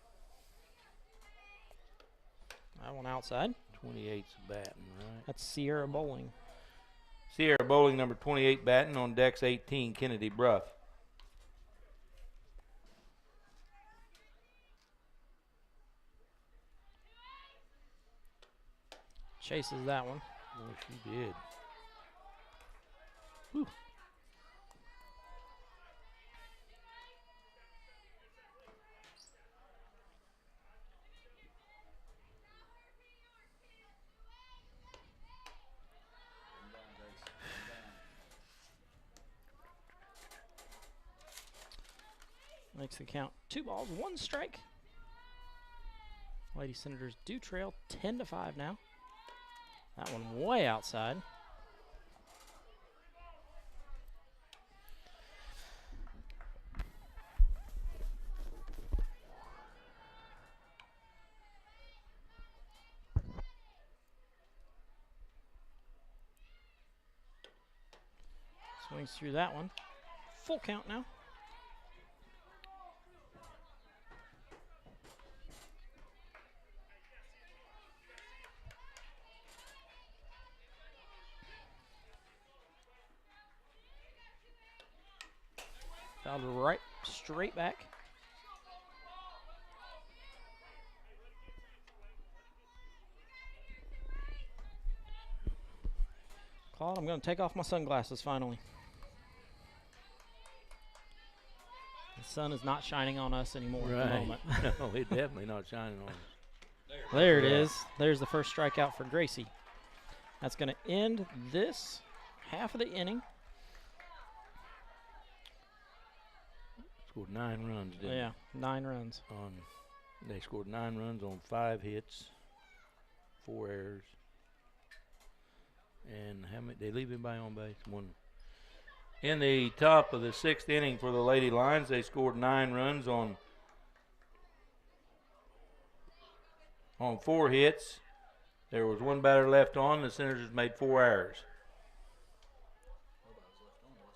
That one outside. 28's batting, right? That's Sierra Bowling. Sierra Bowling, number 28, batting. On deck's 18, Kennedy Bruff. Chases that one. Boy, she did. Whew. Makes the count 2 balls, 1 strike. Lady Senators do trail 10-5 now. That one way outside. Swings through that one. Full count now. Fouled right straight back. Claude, I'm going to take off my sunglasses finally. The sun is not shining on us anymore at the moment. No, it's definitely not shining on us. There it is. There's the first strikeout for Gracie. That's going to end this half of the inning. Scored 9 runs, didn't Yeah, 9 runs. They scored 9 runs on 5 hits, 4 errors. And how many? They leave anybody on base? 1. In the top of the 6th inning for the Lady Lions, they scored 9 runs on 4 hits. There was 1 batter left on. The Senators made 4 errors. Nobody was left on, was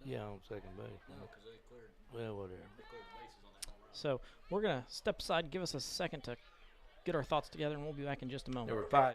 it? Yeah, on second base. No, because they cleared. Well, whatever. They cleared the bases on that home run. So we're going to step aside, give us a second to get our thoughts together, and we'll be back in just a moment. There were 5.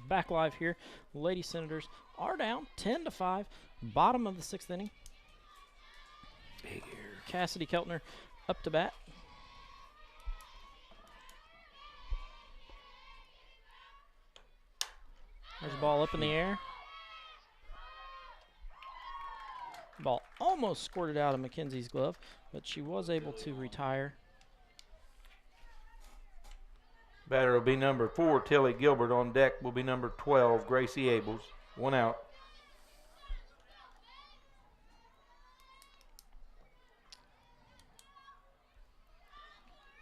Back live here. Lady Senators are down 10-5. Bottom of the 6th inning. Big error. Cassidy Keltner up to bat. There's a ball up in the air. Ball almost squirted out of Mackenzie's glove, but she was able to retire. Batter will be number 4, Tilly Gilbert. On deck will be number 12, Gracie Abels. 1 out.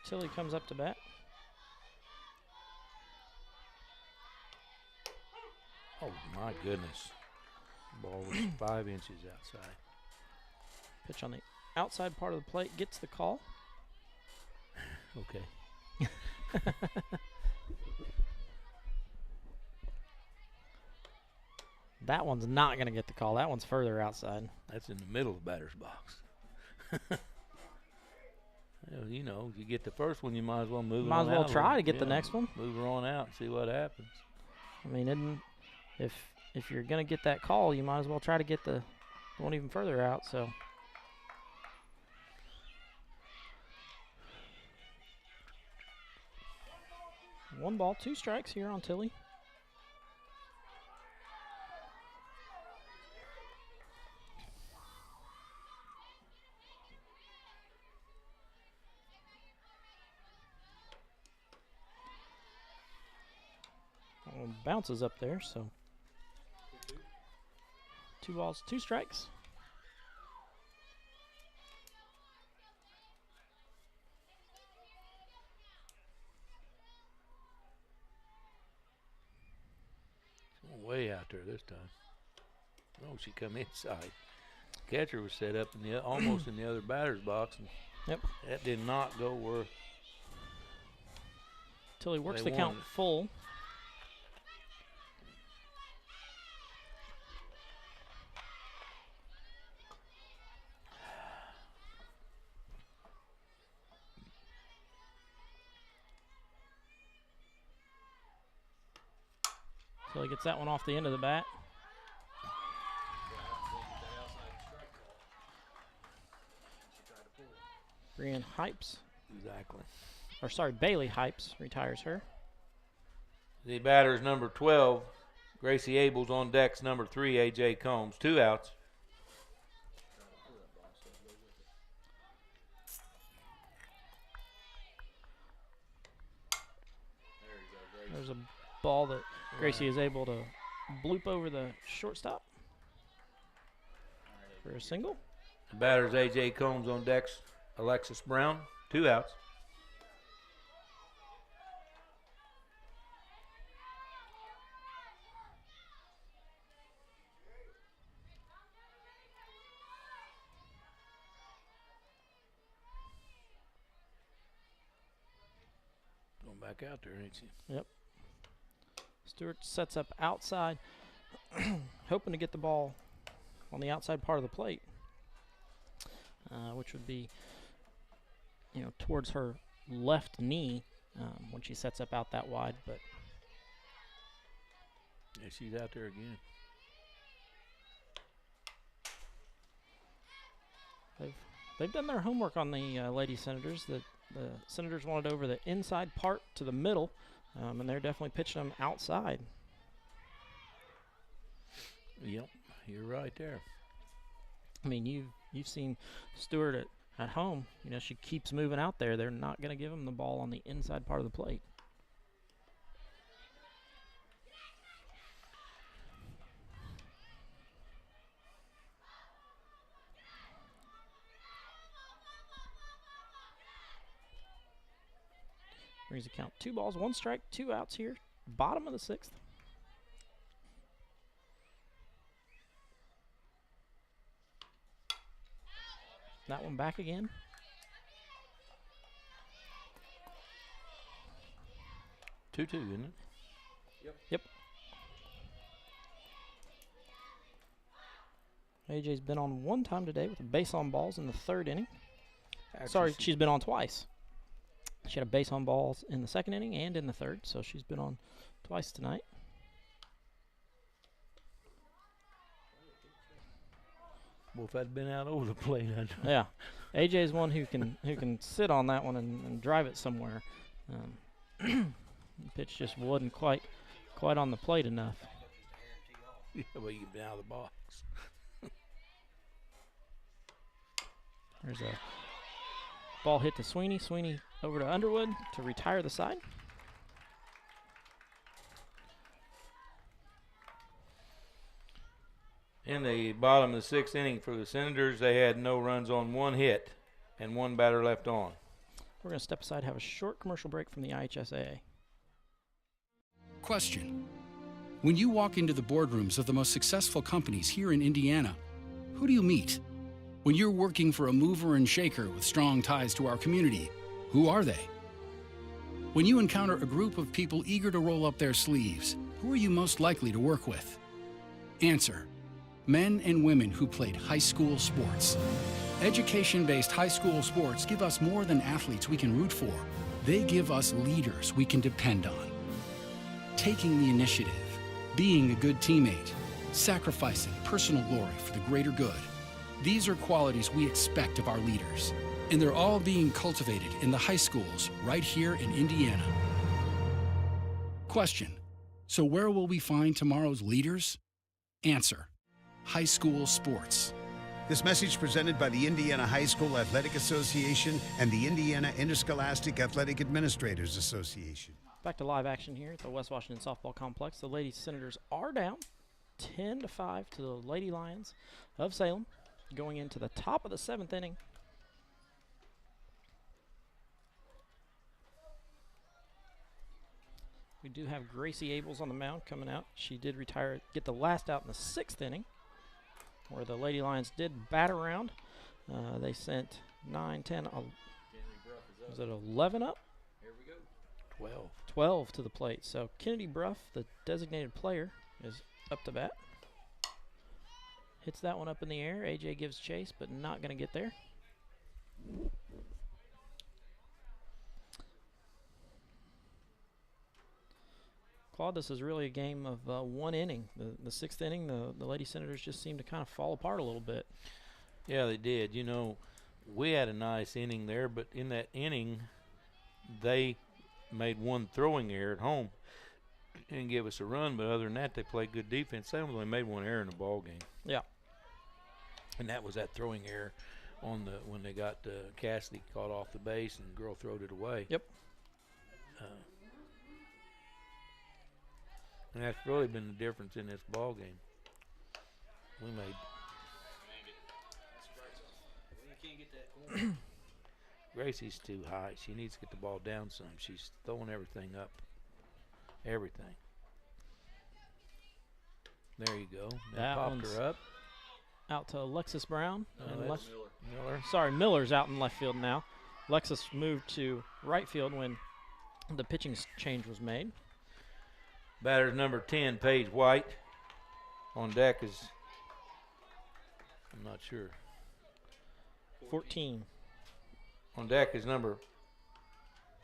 Tilly comes up to bat. Oh, my goodness. Ball was 5 inches outside. Pitch on the outside part of the plate gets the call. Okay. That one's not going to get the call. That one's further outside. That's in the middle of the batter's box. Well, you know, if you get the first one, you might as well move Might on as well out. try to get the next one. Move her on out and see what happens. I mean, if you're going to get that call, you might as well try to get the one even further out. So 1 ball, 2 strikes here on Tilly. Bounces up there, so 2 balls, 2 strikes. Way out there this time. Oh, she come inside. Catcher was set up in the almost in the other batter's box, and Yep. that did not go where Tilly works they the count wanted. full. Tilly gets that one off the end of the bat. Brian Hypes, exactly. or sorry, Bailey Hypes retires her. The batter is number 12, Gracie Abels. On deck's number 3, A.J. Combs. 2 outs. There's a ball that Gracie is able to bloop over the shortstop for a single. The batter is A.J. Combs. On deck's Alexis Brown. 2 outs. back out there, ain't she? Yep. Stewart sets up outside, hoping to get the ball on the outside part of the plate, which would be, towards her left knee when she sets up out that wide. But yeah, she's out there again. They've done their homework on the Lady Senators. The Senators wanted over the inside part to the middle, and they're definitely pitching them outside. Yep, you're right there. I mean, you've seen Stewart at home. She keeps moving out there. They're not going to give him the ball on the inside part of the plate. Brings the count 2 balls, 1 strike, 2 outs here. Bottom of the 6th. That one back again. Two, isn't it? Yep. AJ's been on 1 time today with a base on balls in the 3rd inning. Sorry, she's been on twice. She had a base on balls in the 2nd inning and in the 3rd, so she's been on twice tonight. Well, if I'd been out over the plate, Yeah, AJ's one who can sit on that one and drive it somewhere. The pitch just wasn't quite on the plate enough. Yeah, well, you've been out of the box. There's a ball hit to Sweeney. Sweeney over to Underwood to retire the side. In the bottom of the 6th inning for the Senators, they had no runs on 1 hit and 1 batter left on. We're going to step aside, have a short commercial break from the IHSAA. Question. When you walk into the boardrooms of the most successful companies here in Indiana, who do you meet? When you're working for a mover and shaker with strong ties to our community, who are they? When you encounter a group of people eager to roll up their sleeves, who are you most likely to work with? Answer. Men and women who played high school sports. Education-based high school sports give us more than athletes we can root for. They give us leaders we can depend on. Taking the initiative, being a good teammate, sacrificing personal glory for the greater good. These are qualities we expect of our leaders, and they're all being cultivated in the high schools right here in Indiana. Question. So where will we find tomorrow's leaders? Answer. High school sports. This message presented by the Indiana High School Athletic Association and the Indiana Interscholastic Athletic Administrators Association. Back to live action here at the West Washington Softball Complex. The Lady Senators are down 10-5 to the Lady Lions of Salem, going into the top of the 7th inning. We do have Gracie Abels on the mound coming out. She did retire, get the last out in the 6th inning, where the Lady Lions did bat around. They sent 9, 10, was it 11 up? Here we go. 12 to the plate. So Kennedy Bruff, the designated player, is up to bat. Hits that one up in the air. AJ gives chase, but not going to get there. Claude, this is really a game of 1 inning. The 6th inning, the Lady Senators just seemed to kind of fall apart a little bit. Yeah, they did. We had a nice inning there, but in that inning, they made 1 throwing error at home and give us a run. But other than that, they played good defense. They only made 1 error in the ball game. Yeah. And that was that throwing error on when they got Cassidy caught off the base and the girl throwed it away. Yep. And that's really been the difference in this ball game. We made. Gracie's too high. She needs to get the ball down some. She's throwing everything up. Everything. There you go. That popped one's her up. Out to Alexis Brown. And Miller. Sorry, Miller's out in left field now. Alexis moved to right field when the pitching change was made. Batter's number 10, Paige White. On deck is, I'm not sure. 14. On deck is number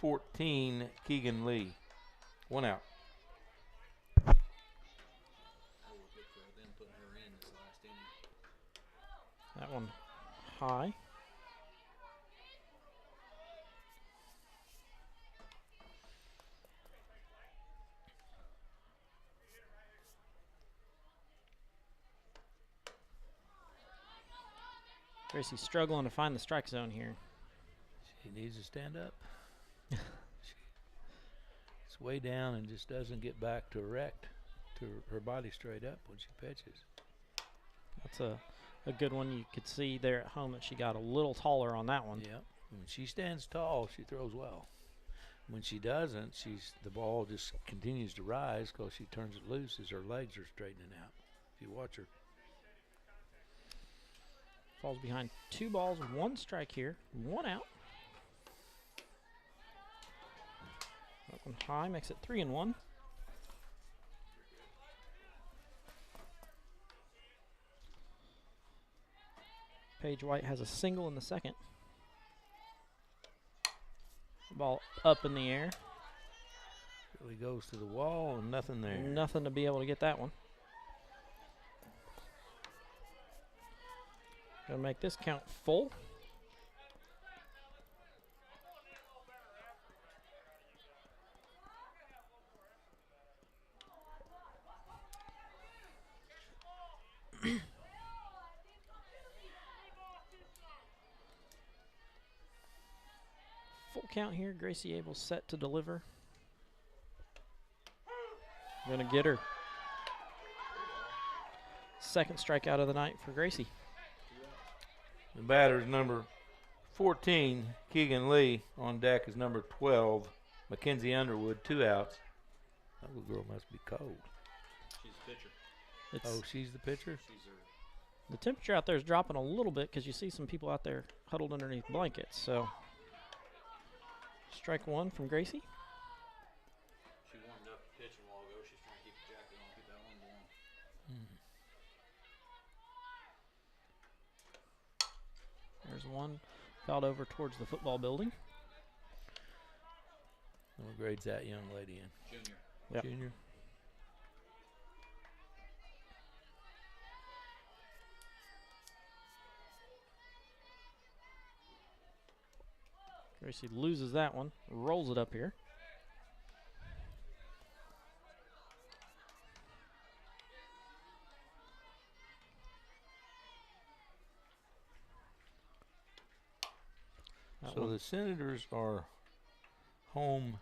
14, Keegan Lee. 1 out. I would look for them putting her in this last inning. That one high. Gracie's struggling to find the strike zone here. She needs to stand up. It's way down and just doesn't get back to erect, to her body straight up when she pitches. That's a good one. You could see there at home that she got a little taller on that one. Yep. When she stands tall, she throws well. When she doesn't, the ball just continues to rise because she turns it loose as her legs are straightening out. If you watch her. Falls behind 2 balls, 1 strike here, 1 out. That one high makes it 3-1. Paige White has a single in the second. Ball up in the air. Really goes to the wall and nothing there. Nothing to be able to get that one. Gonna make this count full. Full count here. Gracie Abel set to deliver. Gonna get her. Second strikeout of the night for Gracie. The batter is number 14, Keegan Lee. On deck is number 12, Mackenzie Underwood. 2 outs. That little girl must be cold. She's the pitcher. Oh, she's the pitcher? She's her. The temperature out there is dropping a little bit because you see some people out there huddled underneath blankets. So, strike 1 from Gracie. She warmed up the pitch a while ago. She's trying to keep the jacket on, keep that one warm. There's one fouled over towards the football building. What grade's that young lady in? Junior. Yep. Junior. Gracie loses that one, rolls it up here. So the Senators are home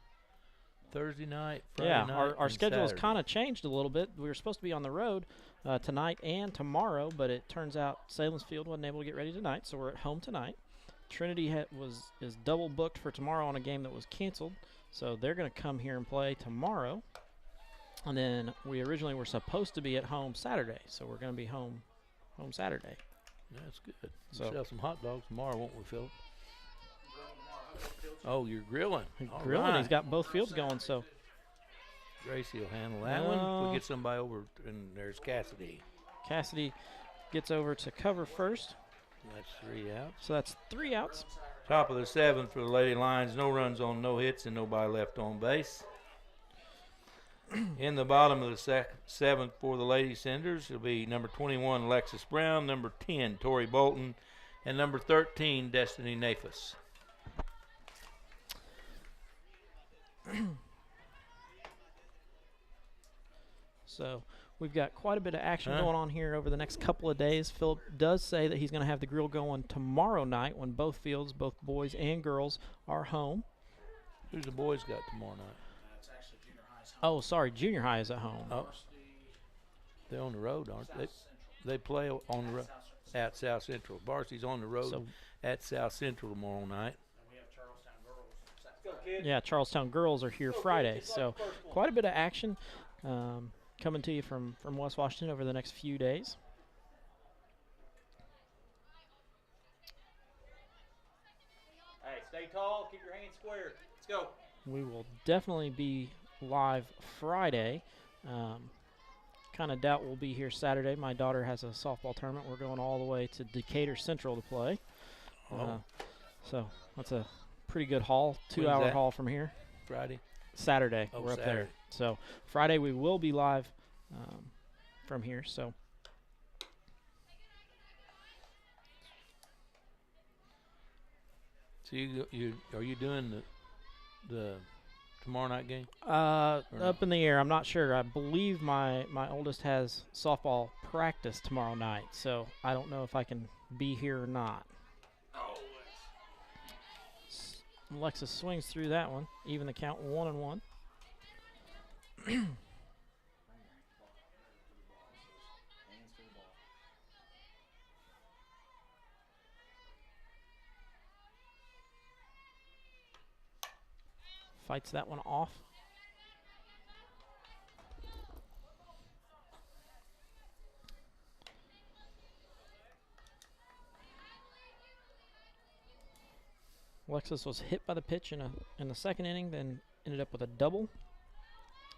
Thursday night, Friday night, our and schedule has Saturday. kind of changed a little bit. We were supposed to be on the road tonight and tomorrow, but it turns out Salem's Field wasn't able to get ready tonight, so we're at home tonight. Trinity is double booked for tomorrow on a game that was canceled, so they're going to come here and play tomorrow. And then we originally were supposed to be at home Saturday, so we're going to be home Saturday. That's good. So- We'll sell some hot dogs tomorrow, won't we, Phil? Oh, you're grilling. All Grilling, right. he's got both fields going, so Gracie will handle that one. No. We get somebody over, and there's Cassidy. Cassidy gets over to cover first. That's 3 outs. So that's 3 outs. Top of the 7th for the Lady Lions. No runs on, no hits, and nobody left on base. In the bottom of the 7th for the Lady Senators, it'll be number 21, Alexis Brown, number 10, Tori Bolton, and number 13, Destiny Nafis. So we've got quite a bit of action going on here over the next couple of days. Philip does say that he's going to have the grill going tomorrow night when both fields, both boys and girls, are home. Who's the boys got tomorrow night? It's actually junior high's home. Oh, sorry, junior high is at home. Oh, they're on the road, aren't they? They play on the road at South Central. Varsity's on the road So- at South Central tomorrow night. And we have Charlestown girls. Let's go, kid. Yeah, Charlestown girls are here Friday. So quite a bit of action coming to you from West Washington over the next few days. Hey, stay tall. Keep your hands squared. Let's go. We will definitely be live Friday. Kind of doubt we'll be here Saturday. My daughter has a softball tournament. We're going all the way to Decatur Central to play. So that's a pretty good haul, 2-hour haul from here. Friday? Saturday. Oh, we're up Saturday. there. So Friday we will be live from here. So are you doing the tomorrow night game? up in the air. I'm not sure. I believe my oldest has softball practice tomorrow night, so I don't know if I can be here or not. Alexis swings through that one. Even the count, 1-1. Fights that one off. Alexis was hit by the pitch in the second inning, then ended up with a double,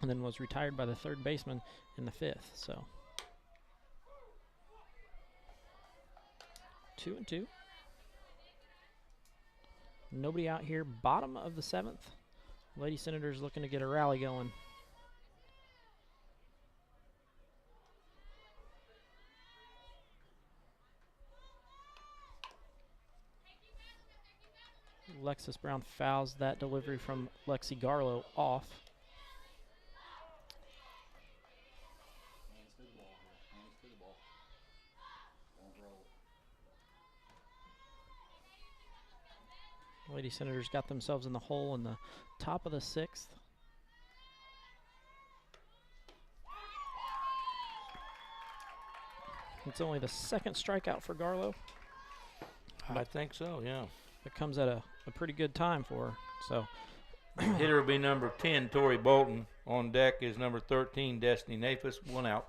and then was retired by the third baseman in the fifth. So 2-2. Nobody out here. Bottom of the seventh. Lady Senators looking to get a rally going. Alexis Brown fouls that delivery from Lexi Garlow off. Lady Senators got themselves in the hole in the top of the sixth. It's only the second strikeout for Garlow. I think so, yeah. It comes at a pretty good time for her. So hitter will be number 10, Tori Bolton. On deck is number 13, Destiny Nafis. 1 out.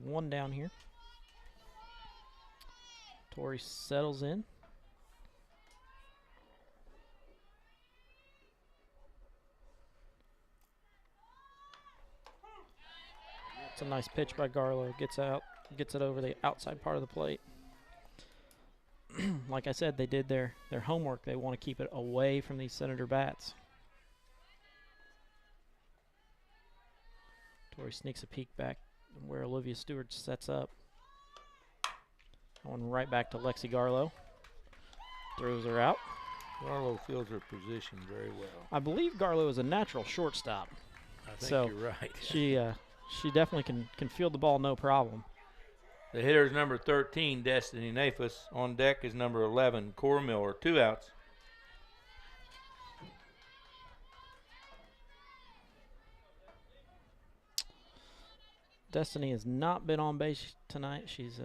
1 down here. Tori settles in. It's a nice pitch by Garlow. Gets it over the outside part of the plate. Like I said, they did their homework. They want to keep it away from these Senator bats. Tori sneaks a peek back where Olivia Stewart sets up. Going right back to Lexi Garlow. Throws her out. Garlow fills her position very well. I believe Garlow is a natural shortstop. I think you're right. She definitely can field the ball no problem. The hitter is number 13, Destiny Nafis. On deck is number 11, Cora Miller. 2 outs. Destiny has not been on base tonight. She's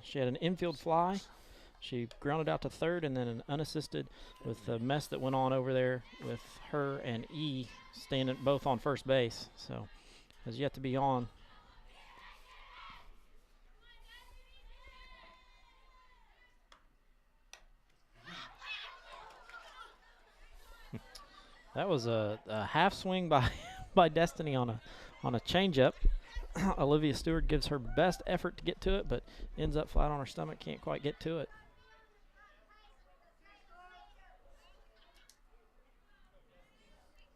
she had an infield fly. She grounded out to third and then an unassisted with the mess that went on over there with her and E standing both on first base. So has yet to be on. That was a half swing by Destiny on a changeup. Olivia Stewart gives her best effort to get to it, but ends up flat on her stomach. Can't quite get to it.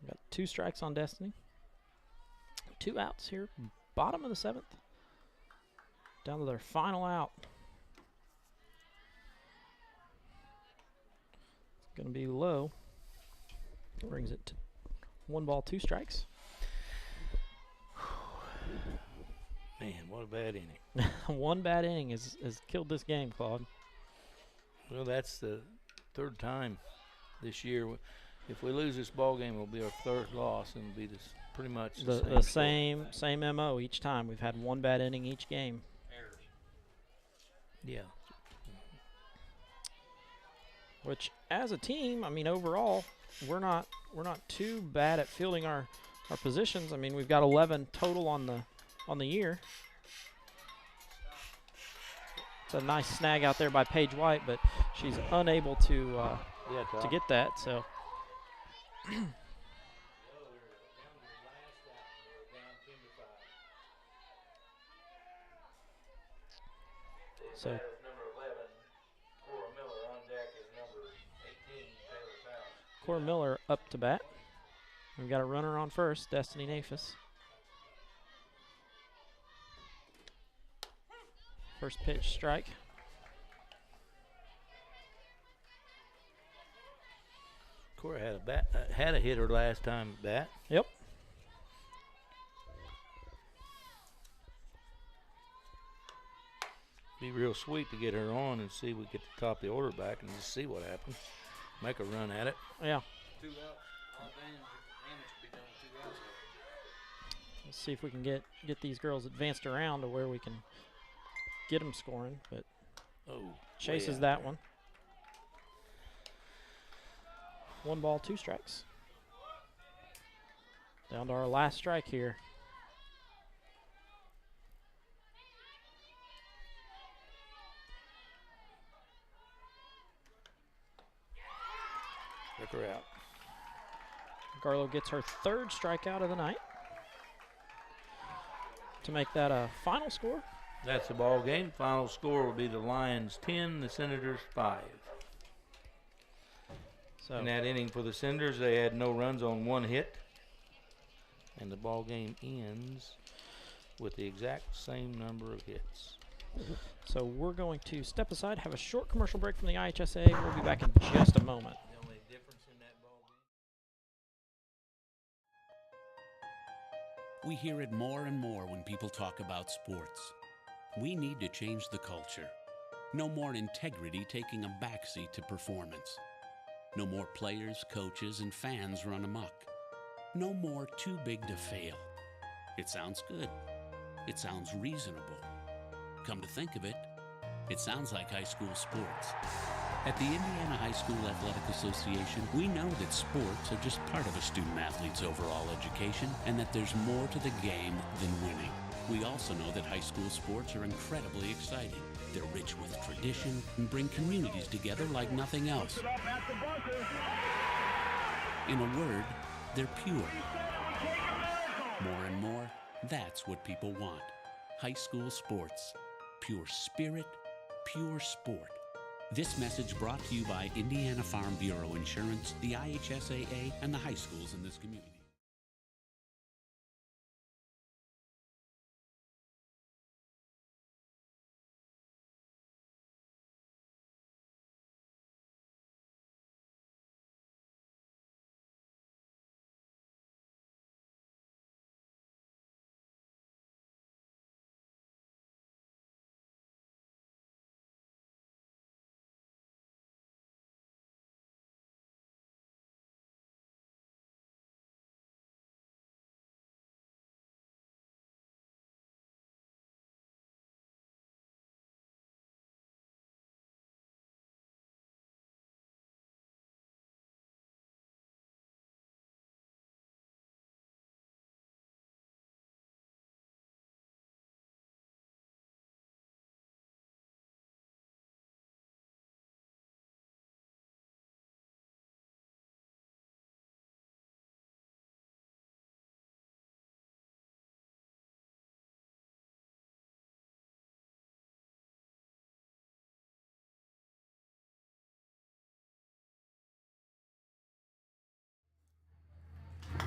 Got 2 strikes on Destiny. 2 outs here. Bottom of the 7th. Down to their final out. It's going to be low. Brings it to 1 ball, 2 strikes. Man, what a bad inning. 1 bad inning has killed this game, Claude. Well, that's the 3rd time this year. If we lose this ball game, it'll be our 3rd loss, and it'll be pretty much the same MO each time. We've had 1 bad inning each game. Yeah. Which, as a team, I mean, overall, we're not too bad at fielding our positions. I mean, we've got 11 total on the year. It's a nice snag out there by Paige White, but she's unable to get that. So So Number 11, Cora Miller on deck is number 18, Taylor Fouch. Cora Miller up to bat. We've got a runner on first, Destiny Nafis. First pitch, strike. Cora had a hitter last time at bat. Yep. Be real sweet to get her on and see if we get the top of the order back and just see what happens. Make a run at it. Yeah. 2 outs. All damage could be done with 2 outs. Let's see if we can get these girls advanced around to where we can get them scoring. But chases that one. 1 ball, 2 strikes. Down to our last strike here. Took her out. Garlow gets her 3rd strikeout of the night to make that a final score. That's the ball game. Final score will be the Lions 10, the Senators 5. So in that inning for the Senators, they had no runs on 1 hit. And the ball game ends with the exact same number of hits. So we're going to step aside, have a short commercial break from the IHSA. We'll be back in just a moment. The only difference in that ball game. We hear it more and more when people talk about sports. We need to change the culture. No more integrity taking a backseat to performance. No more players, coaches, and fans run amok. No more too big to fail. It sounds good. It sounds reasonable. Come to think of it, it sounds like high school sports. At the Indiana High School Athletic Association, we know that sports are just part of a student athlete's overall education and that there's more to the game than winning. We also know that high school sports are incredibly exciting. They're rich with tradition and bring communities together like nothing else. In a word, they're pure. More and more, that's what people want. High school sports. Pure spirit, pure sport. This message brought to you by Indiana Farm Bureau Insurance, the IHSAA, and the high schools in this community.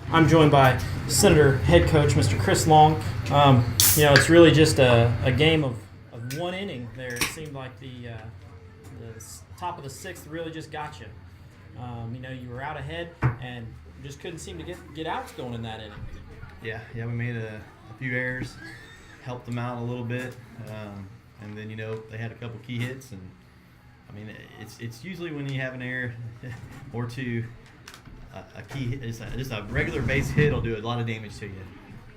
I'm joined by Senator head coach Mr. Chris Long. It's really just a game of 1 inning there. It seemed like the top of the 6th really just got you. You were out ahead and just couldn't seem to get outs going in that inning. Yeah, we made a few errors, helped them out a little bit, and then they had a couple key hits, and I mean it's usually when you have an error or two. A key, just a regular base hit will do a lot of damage to you,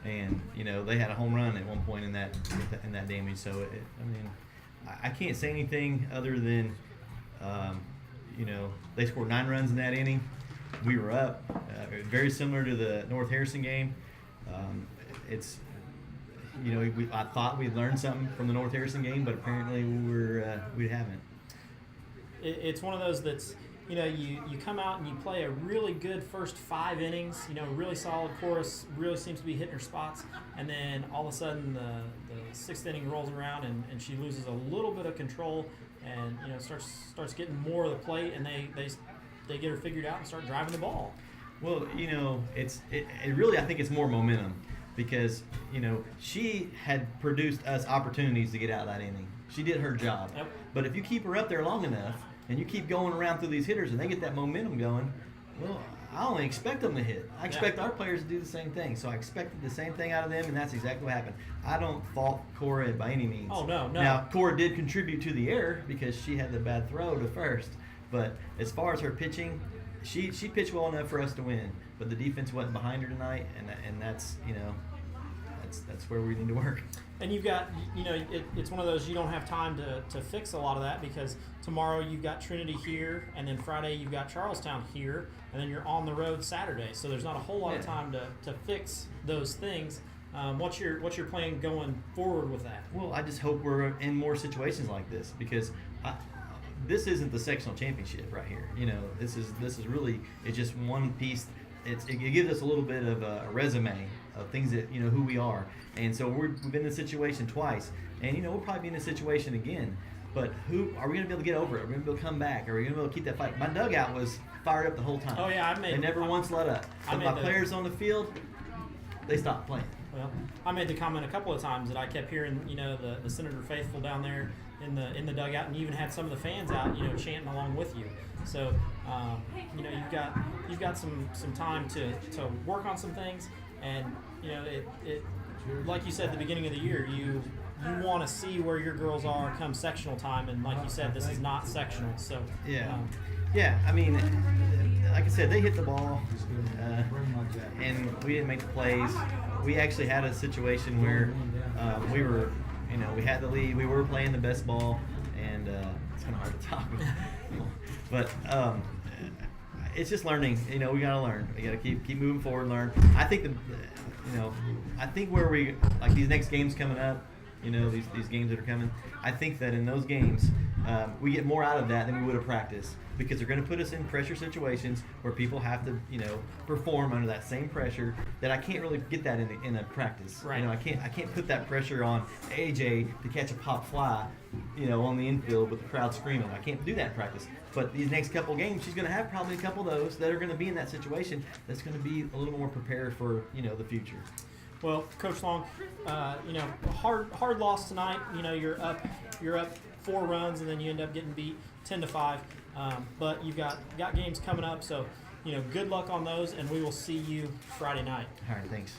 and they had a home run at one point in that damage. So I can't say anything other than they scored 9 runs in that inning. We were up, very similar to the North Harrison game. I thought we'd learned something from the North Harrison game, but apparently we haven't. It's one of those that's you come out and you play a really good first 5 innings, really solid. Chorus really seems to be hitting her spots, and then all of a sudden the 6th inning rolls around and she loses a little bit of control and starts getting more of the plate, and they get her figured out and start driving the ball. Well, it really, I think it's more momentum because, she had produced us opportunities to get out of that inning. She did her job. Yep. But if you keep her up there long enough and you keep going around through these hitters and they get that momentum going, well, I only expect them to hit. I expect our players to do the same thing. So I expected the same thing out of them, and that's exactly what happened. I don't fault Cora by any means. Oh, no. Now, Cora did contribute to the error because she had the bad throw to first. But as far as her pitching, she pitched well enough for us to win. But the defense wasn't behind her tonight, and that's that's where we need to work. And you've got, it's one of those you don't have time to fix a lot of that because tomorrow you've got Trinity here, and then Friday you've got Charlestown here, and then you're on the road Saturday. So there's not a whole lot of time to fix those things. What's your plan going forward with that? Well, I just hope we're in more situations like this because this isn't the sectional championship right here. This is really, it's just one piece. It gives us a little bit of a resume of things that who we are, and so we've been in this situation twice, and we'll probably be in this situation again. But who are we going to be able to get over it? Are we going to be able to come back? Are we going to be able to keep that fight? My dugout was fired up the whole time. Oh yeah, they never once let up. But my players on the field, they stopped playing. Well, I made the comment a couple of times that I kept hearing, the Senator Faithful down there in the dugout, and you even had some of the fans out, chanting along with you. So, you've got some time to work on some things, and it like you said at the beginning of the year, you want to see where your girls are come sectional time, and like you said, this is not sectional. So yeah. I mean, like I said, they hit the ball, and we didn't make the plays. We actually had a situation where we were, we had the lead. We were playing the best ball, and it's kind of hard to talk. But it's just learning. We got to learn. We got to keep moving forward, and learn. I think I think where we like these next games coming up. These games that are coming. I think that in those games, we get more out of that than we would have practiced because they're going to put us in pressure situations where people have to, perform under that same pressure that I can't really get that in a practice. Right. I can't put that pressure on AJ to catch a pop fly, on the infield with the crowd screaming. I can't do that in practice. But these next couple games, she's going to have probably a couple of those that are going to be in that situation. That's going to be a little more prepared for, the future. Well, Coach Long, hard loss tonight. You're up 4 runs, and then you end up getting beat 10-5. But you've got games coming up, so good luck on those, and we will see you Friday night. All right, thanks.